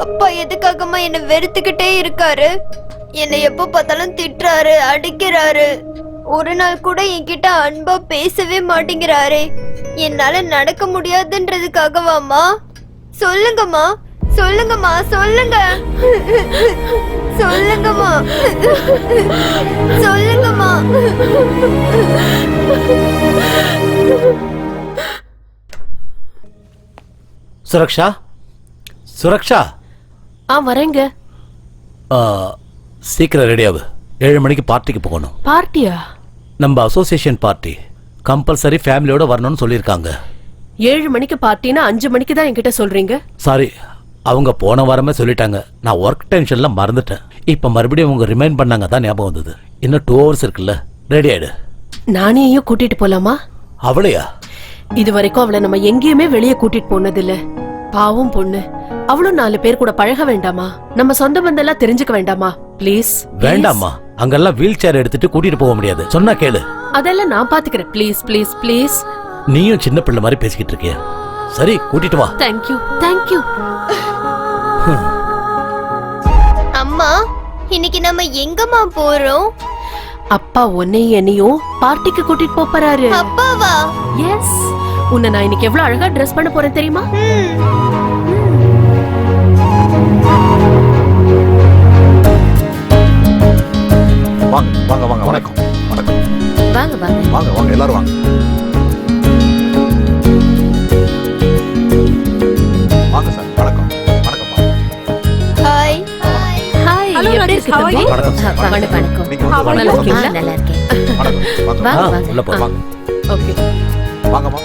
அப்பா எதுக்காகமா என்ன வெறுத்துக்கிட்டே இருக்காரு? என்னை எப்ப பார்த்தாலும் திட்டுறாரு, அடிக்கிறாரு. ஒரு நாள் கூட என்கிட்ட அன்பா பேசவே மாட்டேங்கிறாரே. என்னால நடக்க முடியாதுன்றதுக்காகவாமா? சொல்லுங்கம்மா, சொல்லுங்கம்மா, சொல்லுங்க, சொல்லுங்கம்மா, சொல்லுங்கம்மா. சுரக்ஷா, சுரக்ஷா. வரேங்க. சீக்கிரம் ரெடியாவு, 7 மணிக்கு பார்ட்டிக்கு போகணும். பார்ட்டியா? நம்ம அசோசியேஷன் பார்ட்டி, கம்பல்சரி ஃபேமிலியோட வரணும்னு சொல்லியிருக்காங்க. 7 மணிக்கு பார்ட்டினா 5 மணிக்கு தான் என்கிட்ட சொல்றீங்க. சாரி, அவங்க போன வாரமே சொல்லிட்டாங்க. நான் ஒர்க் டென்ஷன்ல மறந்துட்டேன். இப்ப மறுபடியும் அவங்க ரிமைண்ட் பண்ணாங்க தான் ஞாபகம் வந்தது. இன்னும் 2 hours இருக்குல்ல, ரெடி ஆயிடு. நானியையும் கூட்டிட்டு போலாமா? அவளையா? இது வரைக்கும் அவளை நம்ம எங்கேயுமே வெளியே கூட்டிட்டு போனது இல்ல. பாவம் பொண்ணு, அவளும் 4 பேர் கூட பழக வேண்டாமா? நம்ம சொந்த பந்தெல்லாம் தெரிஞ்சுக்க வேண்டாமா? ப்ளீஸ். வேண்டாமா, அங்கெல்லாம் வீல் சேர் எடுத்துட்டு கூட்டிட்டு போக முடியாது. சொன்னா கேளு. அதெல்லாம் நான் பாத்துக்கிறேன். Please please please. நீயும் சின்ன பிள்ளை மாதிரி பேசிக்கிட்டு இருக்கிய. சரி, கூட்டிட்டு வா. Thank you thank you. அம்மா, இன்னைக்கு நம்ம எங்கம்மா போறோம்? அப்பா உன்னையும் என்னையும் பார்ட்டிக்கு கூட்டிட்டு போறாரு. அப்பாவா? எஸ். உன்னை நான் இன்னைக்கு எவ்வளவு அழகா ட்ரெஸ் பண்ண போறேன் தெரியுமா? வாங்க வாங்க வாங்க, வணக்கம் வணக்கம். வாங்க வாங்க. வாங்க வாங்க, எல்லாரும் வாங்க. வாங்க சார், வணக்கம் வணக்கம். ஹாய். ஹாய். Hello, எப்படி Rajesh, இருக்கு how are தம்பி? you? வணக்கம் சார், வணக்கம், வணக்கம். நீங்க வந்து நல்லா வணக்கம் இருக்கீங்களா? நல்லா இருக்கேன். வணக்கம் வாங்க வாங்க, ஆ, வாங்க. உள்ள போ. வாங்க ஓகே. வாங்கம்மா.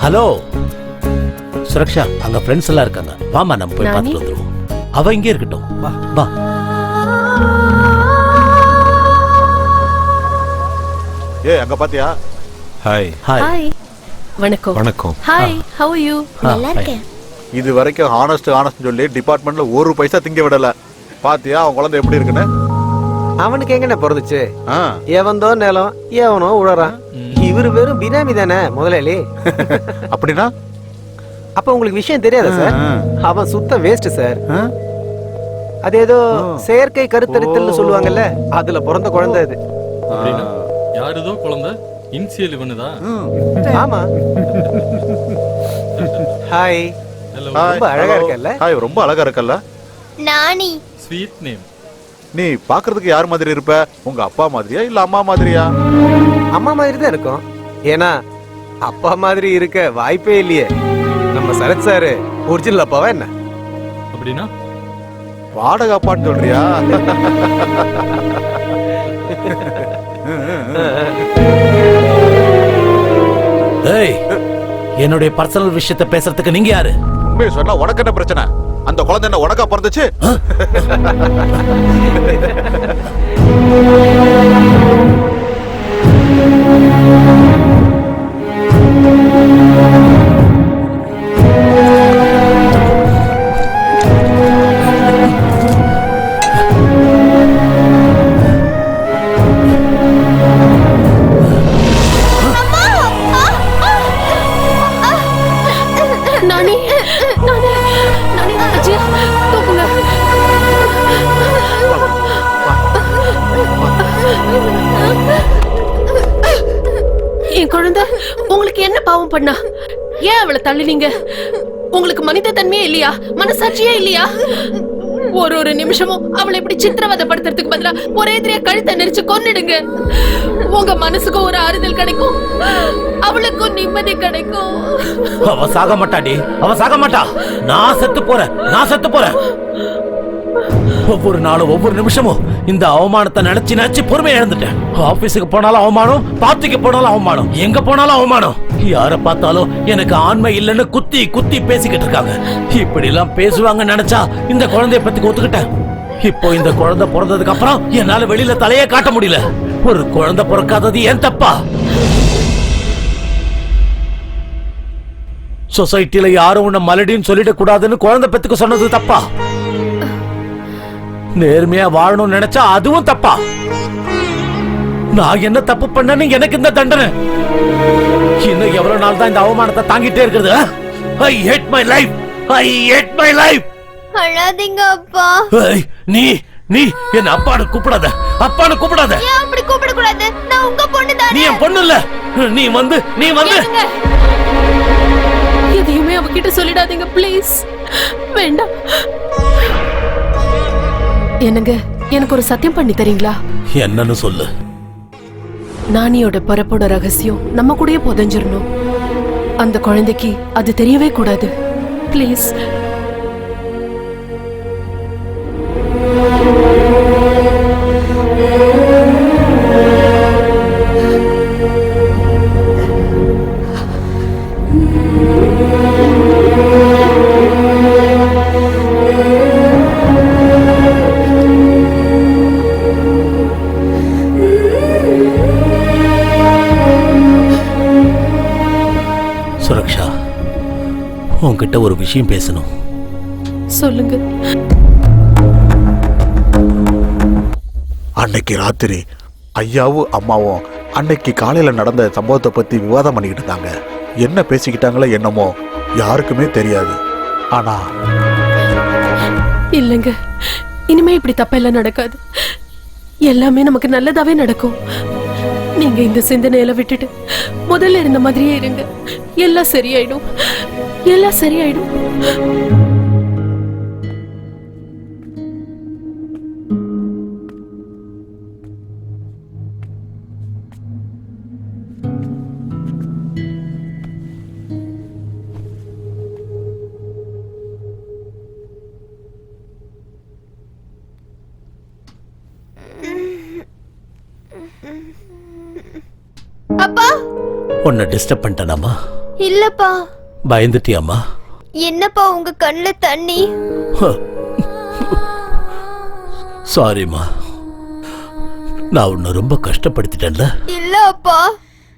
ஹலோ சுரக்ஷா, அங்க ஃப்ரெண்ட்ஸ் எல்லாம் இருக்காங்க. வாமா, நம்ம போய் நானி? பார்த்துட்டு வந்துருவோம். அவ இங்கே இருக்கட்டும். வா வா. அங்க பாத்தியா? ஹாய். ஹாய். ஹாய். வணக்கம். வணக்கம். Hi, how are you? நல்லா இருக்கேன். இது வரைக்கும் ஹானஸ்ட் சொல்லி டிபார்ட்மெண்ட்ல 1 பைசா திங்க விடல. பாத்தியா அவன் குழந்தை எப்படி இருக்குன்னு? அவனுக்கு எங்கண்ணே பிறந்துச்சு? ஆ. எவன்தோ நிலம் எவனோ உழறான். இவரு வெறும் பினாமி தானே முதலாளி. அப்படின்னா அப்ப உங்களுக்கு விஷயம் தெரியாதா சார்? அவன் சுத்த வேஸ்ட் சார். அது ஏதோ செயற்கை கருத்தரித்தல்னு சொல்லுவாங்கல்ல, அதுல பிறந்த குழந்தை அது. அப்படின்னா யாருதோ குழந்தை இன்சியல் இவனுதா? ஆமா. ஹாய். ரொம்ப அழகா இருக்கல்ல? ஹாய், ரொம்ப அழகா இருக்கல்ல? நானி. Sweet name. நீ பாக்குறதுக்கு யார் மாதிரி இருப்ப? உங்க அப்பா மாதிரியா இல்ல அம்மா மாதிரியா? அம்மா மாதிரி தான் இருக்கும். ஏன்னா அப்பா மாதிரி இருக்க வாய்ப்பே இல்லையே. நம்ம சரத் சாரு ஒரிஜினல் அப்பாவா என்ன? அப்படின்னா வாடகை அப்பான்னு சொல்றியா? ஏய், என்னுடைய பர்சனல் விஷயத்தை பேசுறதுக்கு நீங்க யாரு? உண்மையை சொன்னா உனக்கு என்ன பிரச்சனை? அந்த குழந்தை என்ன உனக்கா பிறந்துச்சு? நானி, நானி, நானி, அஜய், தூக்குங்க. என் குழந்தை உங்களுக்கு என்ன பாவம் பண்ணா? ஏன் அவளை தள்ளினீங்க? உங்களுக்கு மனித தன்மையே இல்லையா? மனசாட்சியே இல்லையா? ஒரு நிமிஷமும் அவளை இப்படி சித்திரவதைப்படுத்துறதுக்கு பதிலா ஒரே எதிரியா கழுத்தை நெரிச்சு கொன்னிடுங்க. உங்க மனசுக்கும் ஒரு ஆறுதல் கிடைக்கும், அவளுக்கும் நிம்மதி கிடைக்கும். அவ சாக மாட்டாடி, அவ சாக மாட்டா. நான் செத்து போறேன், நான் செத்து போறேன். ஒவ்வொரு நாளும் ஒவ்வொரு நிமிஷமும் இந்த அவமானத்தை நினைச்சு நினைச்சு பொறுமையை இழந்துட்டேன். ஆபீஸுக்கு போனாலும் அவமானம், பார்ட்டிக்கு போனாலும் அவமானம், எங்க போனாலும் அவமானம். யார பார்த்தாலும் எனக்கு ஆண்மை இல்லைன்னு குத்தி குத்தி பேசிக்கிட்டு இருக்காங்க. இப்படி எல்லாம் பேசுவாங்கன்னு நினைச்சா இந்த குழந்தைய பத்தி ஒத்துக்கிட்டேன். இப்போ இந்த குழந்தை பிறந்ததுக்கு அப்புறம் என்னால வெளியில தலையே காட்ட முடியல. ஒரு குழந்தை பிறக்காதது ஏன் தப்பா? சொசைட்டில யாரும் உன்னை மலடின்னு சொல்லிட கூடாதுன்னு குழந்தை பெத்துக்க சொன்னது தப்பா? நேர்மையா வாழணும்னு நினைச்சா அதுவும் தப்பா? நான் என்ன தப்பு பண்ணேன்னு எனக்கு இந்த தண்டனை? இன்னும் எவ்வளவு நாள் தான் இந்த அவமானத்தை தாங்கிட்டே இருக்கிறது? I hate my life. I hate my life. அழாதீங்க அப்பா. நீ நீ என்ன அப்பான்னு கூப்பிடாத, அப்பான்னு கூப்பிடாத. ஏன் அப்படி கூப்பிட கூடாது? நான் உங்க பொண்ணு தானே. நீ என் பொண்ணு இல்ல. நீ வந்து எதையுமே அவகிட்ட சொல்லிடாதீங்க ப்ளீஸ். வேண்டாம். என்னங்க, எனக்கு ஒரு சத்தியம் பண்ணி தரீங்களா? என்னன்னு சொல்லு. நானியோட பிறப்போட ரகசியம் நம்ம கூடயே புதைஞ்சிரணும். அந்த குழந்தைக்கு அது தெரியவே கூடாது. ப்ளீஸ். உன்கிட்ட ஒரு விஷயம் பேசணும். சொல்லுங்க. அன்னைக்கு ராத்திரி ஐயாவும் அம்மாவும் அன்னைக்கு காலையில நடந்த சம்பவத்தை பத்தி விவாதம் பண்ணிக்கிட்டு இருந்தாங்க. என்ன பேசிக்கிட்டாங்களோ என்னமோ யாருக்குமே தெரியாது. ஆனா இல்லங்க, இனிமே இப்படி தப்பெல்லாம் நடக்காது. எல்லாமே நமக்கு நல்லதாவே நடக்கும். நீங்க இந்த சிந்தனையில விட்டுட்டு முதல்ல இருந்த மாதிரியே இருங்க. எல்லாம் சரியாயிடும், எல்லாம் சரியாயிடும். அப்பா, உன்னை டிஸ்டர்ப் பண்ணிட்டேனாமா? இல்லப்பா. பயந்துட்டியாமா? என்னப்பா உங்க கண்ணுல தண்ணி? சாரிம்மா, நான் உன்னை ரொம்ப கஷ்டப்படுத்திட்டேன்ல. இல்ல அப்பா,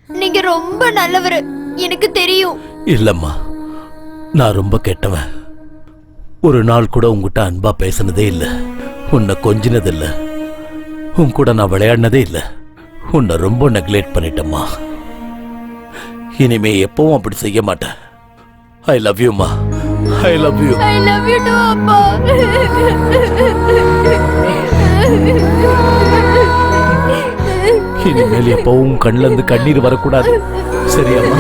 நீங்க ரொம்ப நல்லவரு, எனக்கு தெரியும். இல்லம்மா, நான் ரொம்ப கெட்டவன். ஒரு நாள் கூட உங்ககிட்ட அன்பா பேசினதே இல்லை, உன்னை கொஞ்சினதில்லை, உன் கூட நான் விளையாடினதே இல்லை. உன்னை ரொம்ப நெக்லெக்ட் பண்ணிட்டேம்மா. இனிமே எப்பவும் அப்படி செய்ய மாட்டேன். ஐ லவ் யூமா, I love you. I love you too அப்பா. இனிமேல் எப்பவும் கண்ணுல இருந்து கண்ணீர் வரக்கூடாது, சரியாம்மா?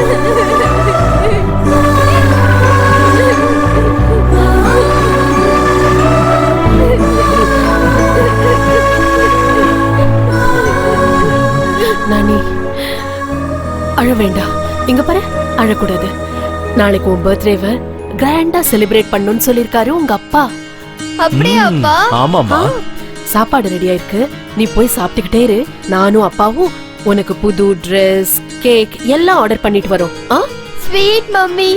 நானி, அழ வேண்டாம். இங்க பாரு, அழக்கூடாது. நாளைக்கு உன் பர்த்டேவை கிராண்டா செலிப்ரேட் பண்ணணும்னு சொல்லிருக்காரு உங்க அப்பா. அப்படியே அப்பா? ஆமாமா. சாப்பாடு ரெடியா இருக்கு, நீ போய் சாப்பிட்டுக்கிட்டே இரு. நானும் அப்பாவும் உனக்கு புது ட்ரெஸ், கேக் எல்லாம் ஆர்டர் பண்ணிட்டு வரோம். Sweet mummy.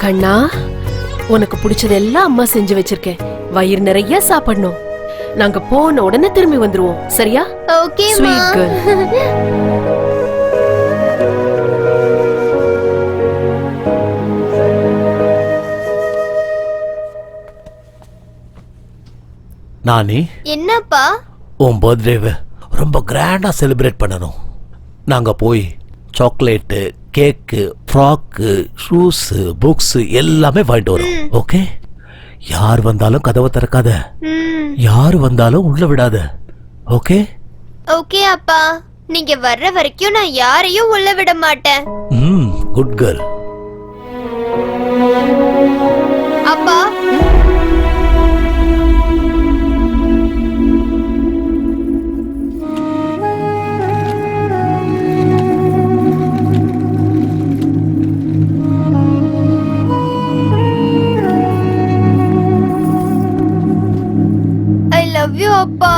கண்ணா, உனக்கு பிடிச்சதெல்லாம் அம்மா செஞ்சு வச்சிருக்கேன். வயிறு நிறைய சாப்பிடணும். நாங்க போன உடனே திரும்பி வந்துருவோம், சரியா? ஓகே மா. Sweet girl. நானி, என்னப்பா? உன் பர்த்டேவை ரொம்ப கிராண்டா செலிப்ரேட் பண்ணணும். நாங்க போய் சாக்லேட்டு, கேக்கு, ஃப்ராக்கு, ஷூஸு, புக்ஸ் எல்லாமே வாங்கிட்டு வரோம். ஓகே? யார் வந்தாலும் கதவை திறக்காத, யார் வந்தாலும் உள்ள விடாத. ஓகே? ஓகே அப்பா, நீங்க வர்ற வரைக்கும் நான் யாரையும் உள்ள விட மாட்டேன். Good girl. அப்பா, I love you அப்பா.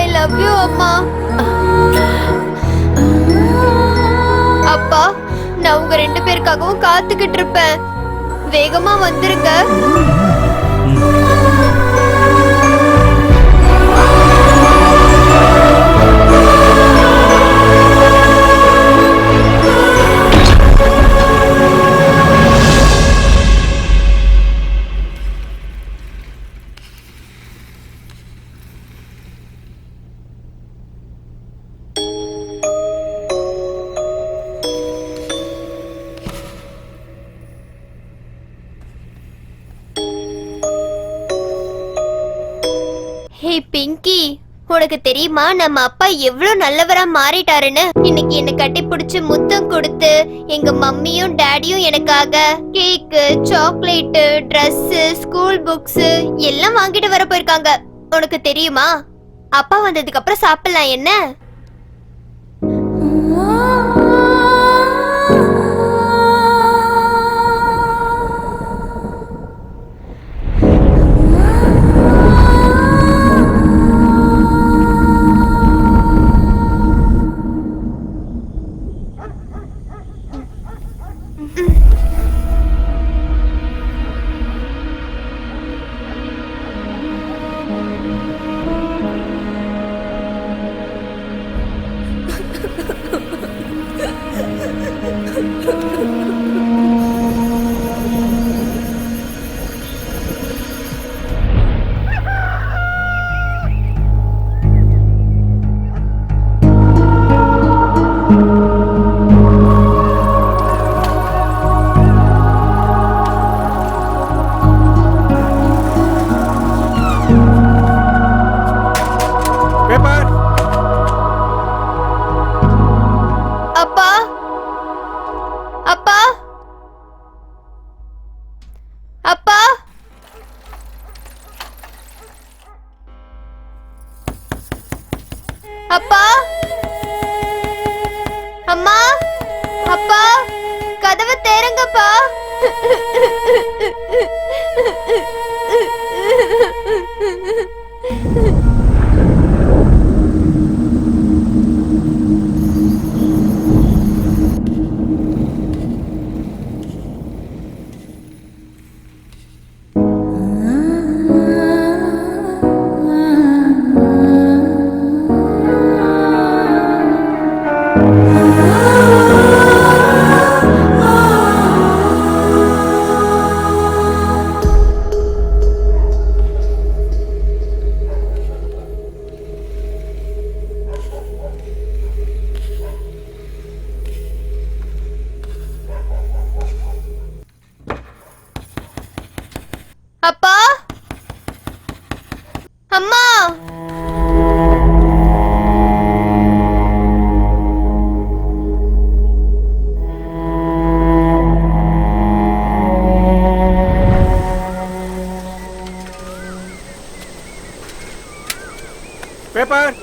I love you அம்மா. அப்பா, நான் உங்க ரெண்டு பேருக்காகவும் காத்துக்கிட்டு இருப்பேன். வேகமா வந்துருங்க. ஹே பிங்கி, உனக்கு தெரியுமா நம்ம அப்பா எவ்வளவு நல்லவரா மாறிட்டாருன்னு? இன்னைக்கு என்ன கட்டி பிடிச்சு முத்தம் கொடுத்து எங்க மம்மியும் டாடியும் எனக்காக கேக்கு, சாக்லேட்டு, ட்ரெஸ், ஸ்கூல் புக்ஸ் எல்லாம் வாங்கிட்டு வர போயிருக்காங்க. உனக்கு தெரியுமா? அப்பா வந்ததுக்கு அப்புறம் சாப்பிடலாம் என்ன? அப்பா, அம்மா, அப்பா, கதவை தேருங்கப்பா. அப்பா, அம்மா, பேப்பர்.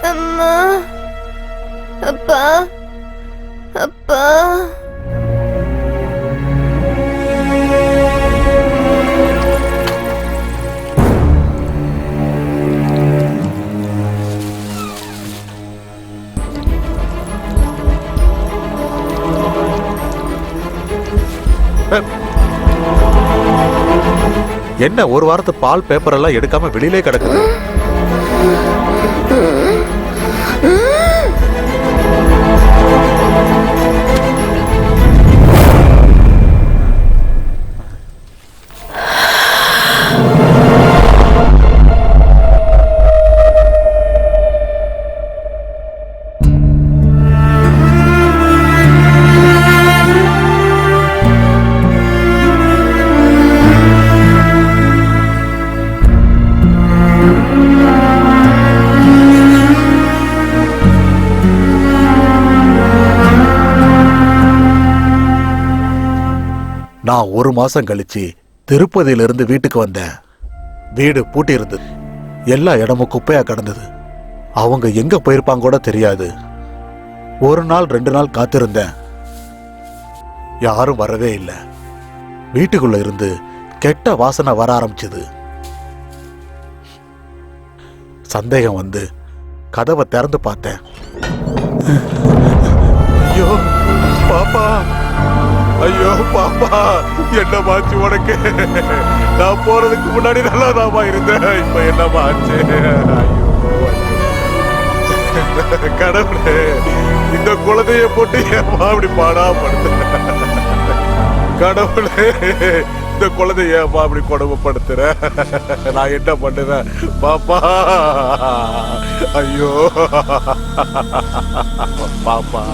அம்மா, அப்பா, அப்பா. என்ன ஒரு வாரத்து பால் பேப்பர் எல்லாம் எடுக்காம வெளியிலே கிடக்குது? நான் ஒரு மாசம் கழிச்சு திருப்பதியிலிருந்து வீட்டுக்கு வந்தேன். வீடு பூட்டி இருந்தது. எல்லா இடமும் குப்பையா கிடந்தது. அவங்க எங்க போயிருப்பாங்க கூட தெரியாது. ஒரு நாள் 2 நாள் காத்திருந்தேன். யாரும் வரவே இல்லை. வீட்டுக்குள்ள இருந்து கெட்ட வாசனை வர ஆரம்பிச்சது. சந்தேகம் வந்து கதவை திறந்து பார்த்தேன். ஐயோ பாப்பா, ஐயோ பாப்பா, என்னமாச்சு உனக்கு? நான் போறதுக்கு முன்னாடி நல்லாதாமா இருந்தேன். இப்ப என்னமாச்சு? கடவுளே, இந்த குழந்தைய போட்டு ஏமா அப்படி பாடா படுத்த? கடவுளே, இந்த குழந்தைய ஏமா அப்படி கொடுமைப்படுத்துற? நான் என்ன பண்ணுவேன் பாப்பா? ஐயோ பாப்பா.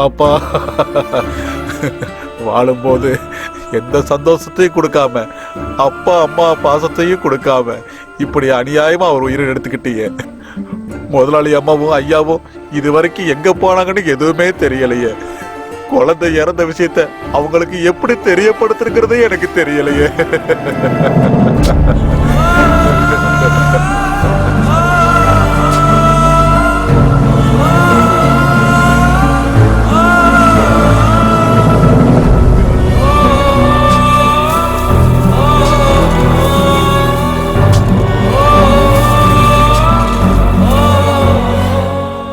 தான்ப்பா. வாழும்போது எந்த சந்தோஷத்தையும் கொடுக்காம, அப்பா அம்மா பாசத்தையும் கொடுக்காம, இப்படி அநியாயமா அவர் உயிரை எடுத்துக்கிட்டீங்க. முதலாளி அம்மாவும் ஐயாவும் இது வரைக்கும் எங்க போனாங்கன்னு எதுவுமே தெரியலையே. குழந்தை இறந்த விஷயத்த அவங்களுக்கு எப்படி தெரியப்படுத்துறதே எனக்கு தெரியலையே.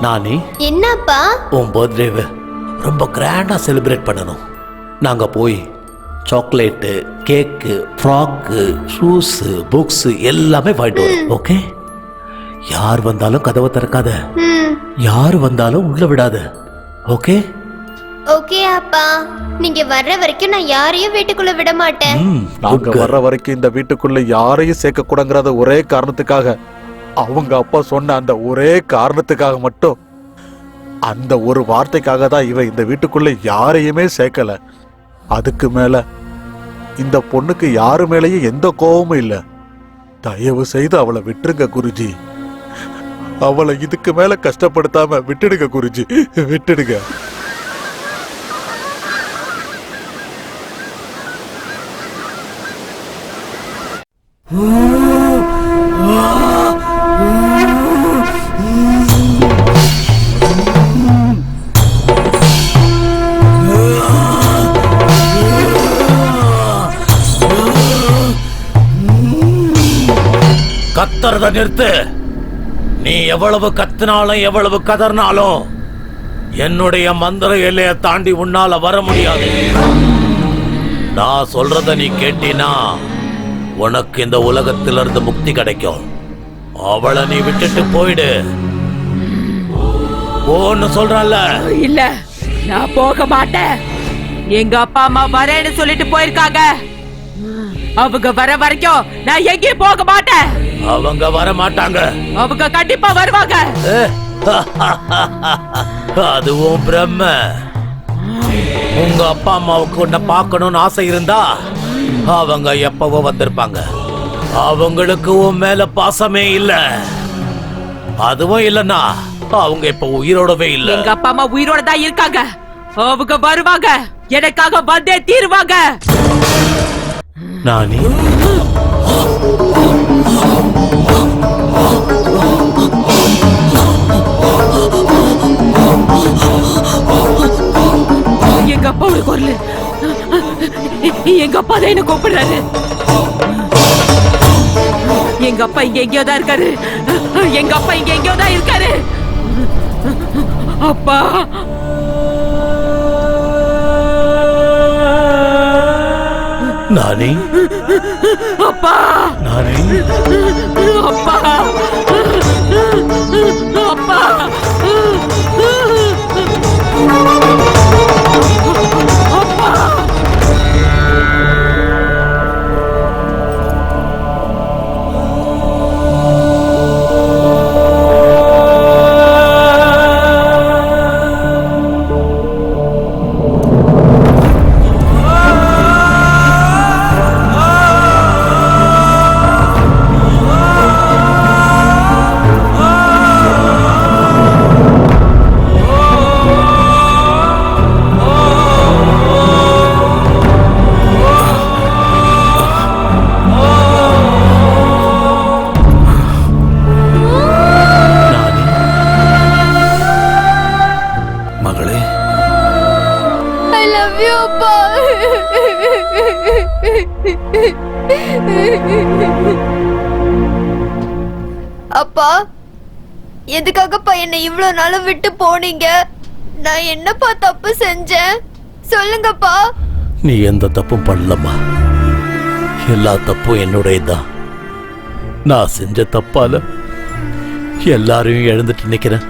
நானி, என்னப்பா? உன் பர்த்டேவை ரொம்ப கிராண்டா செலிப்ரேட் பண்ணணும். நாங்க போய் சாக்லேட்டு, கேக்கு, ஃப்ராக்கு, ஷூஸு, புக்ஸ் எல்லாமே வாங்கிட்டு வரோம். ஓகே? யார் வந்தாலும் கதவை திறக்காத, யார் வந்தாலும் உள்ள விடாத. ஓகே? ஓகே அப்பா. நீங்க வர்ற வரைக்கும் நான் யாரையும் வீட்டுக்குள்ள விட மாட்டேன். நாங்க வர்ற வரைக்கும் இந்த வீட்டுக்குள்ள யாரையும் சேர்க்க கூடாங்கிறத ஒரே காரணத்துக்காக, அவங்க அப்பா சொன்ன அந்த ஒரே காரணத்துக்காக மட்டும், அந்த ஒரு வார்த்தைக்காக தான் இவன் இந்த வீட்டுக்குள்ள யாரையுமே சேர்க்கல. அதுக்கு மேல இந்த பொண்ணுக்கு யாரு மேலேயும் எந்த கோபமும் இல்ல. தயவு செய்து அவளை விட்டுருங்க குருஜி. அவளை இதுக்கு மேல கஷ்டப்படுத்தாம விட்டுடுங்க குருஜி, விட்டுடுங்க. கத்துறத நிறுத்து. நீ எவ்வளவு கத்தினாலும் எவ்வளவு கதறினாலும் என்னுடைய மந்திர எல்லையை தாண்டி உன்னால வர முடியாது. நான் சொல்றத நீ கேட்டினா உனக்கு இந்த உலகத்திலிருந்து முக்தி கிடைக்கும். அவளை நீ விட்டுட்டு போயிடு. ஓன்னு சொல்றல. இல்ல, நான் போக மாட்டேன். எங்க அப்பா அம்மா வரேன்னு சொல்லிட்டு போயிருக்காங்க. அவங்க வர வரைக்கும் நான் எங்கேயும் போக மாட்டேன். அவங்க வர மாட்டாங்க. அவங்க கண்டிப்பா வருவாங்க. அதுவும் பிரம்ம. உங்க அப்பா அம்மாவுக்கு உன்னை பார்க்கணும்னு ஆசை இருந்தா அவங்க எப்பவோ வந்திருப்பாங்க. அவங்களுக்கு உன் மேல பாசமே இல்ல. அதுவும் இல்லன்னா அவங்க இப்ப உயிரோடவே இல்ல. எங்க அப்பா அம்மா உயிரோட தான் இருக்காங்க. அவங்க வருவாங்க, எனக்காக வந்தே தீருவாங்க. நானி, எங்க அப்பாவோட குரல். எங்க அப்பா தான் என்ன கூப்பிடுறாரு. எங்க அப்பா இங்க எங்கேயோ தான் இருக்காரு. எங்க அப்பா இங்க எங்கேயோ தான் இருக்காரு. அப்பா, நானி, அப்பா, நானி, அப்பா, அப்பா. அப்பா, எதுக்காகப்பா என்னை இவ்வளவு நாளும் விட்டு போனீங்க? நான் என்னப்பா தப்பு செஞ்சேன்? சொல்லுங்கப்பா. நீ எந்த தப்பும் பண்ணலம்மா. எல்லா தப்பும் என்னுடையதான். நான் செஞ்ச தப்பால எல்லாரையும் இழந்துட்டு நிக்கிறேன்.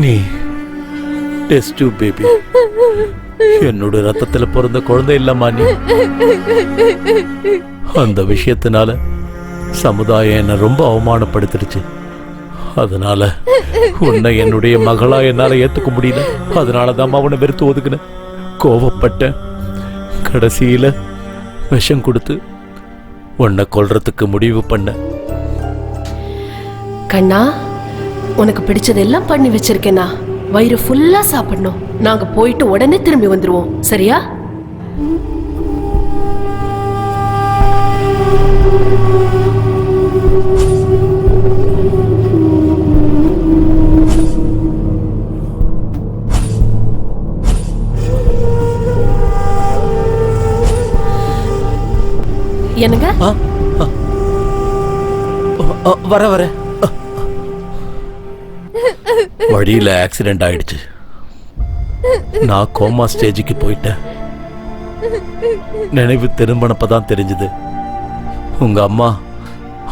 நீ டெஸ்ட் டியூப் பேபி. என்னோட ரத்தத்துல பிறந்த குழந்தை இல்லம்மா நீ. அந்த விஷயத்தினால சமுதாயம் என்ன ரொம்ப அவமானப்படுத்திடுச்சு. அதனால உன்னை என்னுடைய மகளா என்னால ஏத்துக்க முடியல. அதனாலதான் அவனை வெறுத்து ஒதுக்குனேன், கோவப்பட்டேன். கடைசியில விஷம் கொடுத்து உன்னை கொல்றதுக்கு முடிவு பண்ண. கண்ணா, உனக்கு பிடிச்சதெல்லாம் பண்ணி வச்சிருக்கேனா. வயிறு ஃபுல்லா சாப்பிடணும். நாங்க போயிட்டு உடனே திரும்பி வந்துருவோம், சரியா? என்னங்க? வர வர வழியில ஆக்சிடென்ட் ஆயிடுச்சு. நான் கோமா ஸ்டேஜுக்கு போயிட்டேன். நினைவு திரும்பினப்பதான் தெரிஞ்சது உங்க அம்மா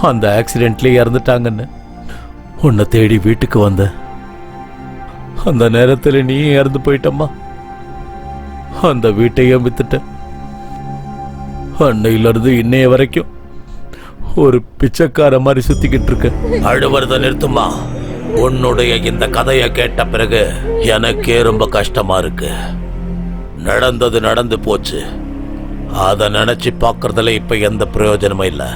அந்த ஆக்சிடென்ட்லயே இறந்துட்டாங்கன்னு. உன்னை தேடி வீட்டுக்கு வந்த அந்த நேரத்தில் நீ இறந்து போயிட்டம்மா. அந்த வீட்டையும் வித்துட்ட. அன்னையிலிருந்து இன்னைய வரைக்கும் ஒரு பிச்சைக்கார மாதிரி சுத்திக்கிட்டு இருக்க. அழுவறத நிறுத்துமா. உன்னுடைய இந்த கதையை கேட்ட பிறகு எனக்கே ரொம்ப கஷ்டமா இருக்கு. நடந்தது நடந்து போச்சு. அதை நினைச்சு பார்க்கறதுல இப்ப எந்த பிரயோஜனமும் இல்லை.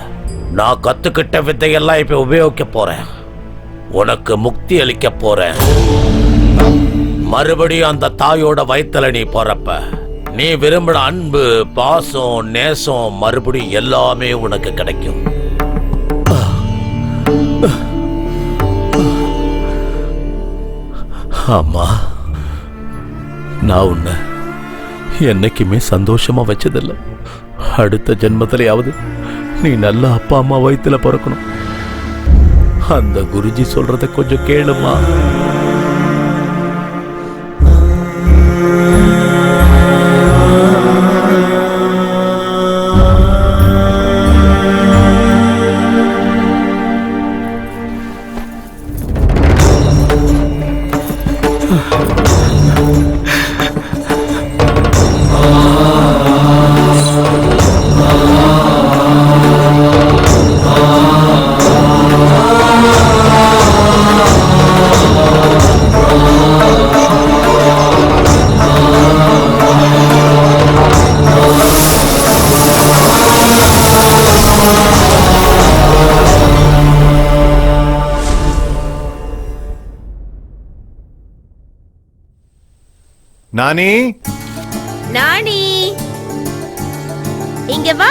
நான் கத்துக்கிட்ட வித்தையெல்லாம் இப்ப உபயோகிக்க போறேன். உனக்கு முக்தி அளிக்க போறேன். மறுபடியும் அந்த தாயோட வயித்துல நீ போறப்ப நீ விரும்பின அன்பு, பாசம், நேசம் மறுபடியும் எல்லாமே உனக்கு கிடைக்கும். ஆமா, நான் உன்னை என்னைக்குமே சந்தோஷமா வச்சதில்லை. அடுத்த ஜென்மத்திலேயாவது நீ நல்ல அப்பா அம்மா வயித்துல பிறக்கணும். அந்த குருஜி சொல்றத கொஞ்சம் கேளுமா. நானி, இங்க வா.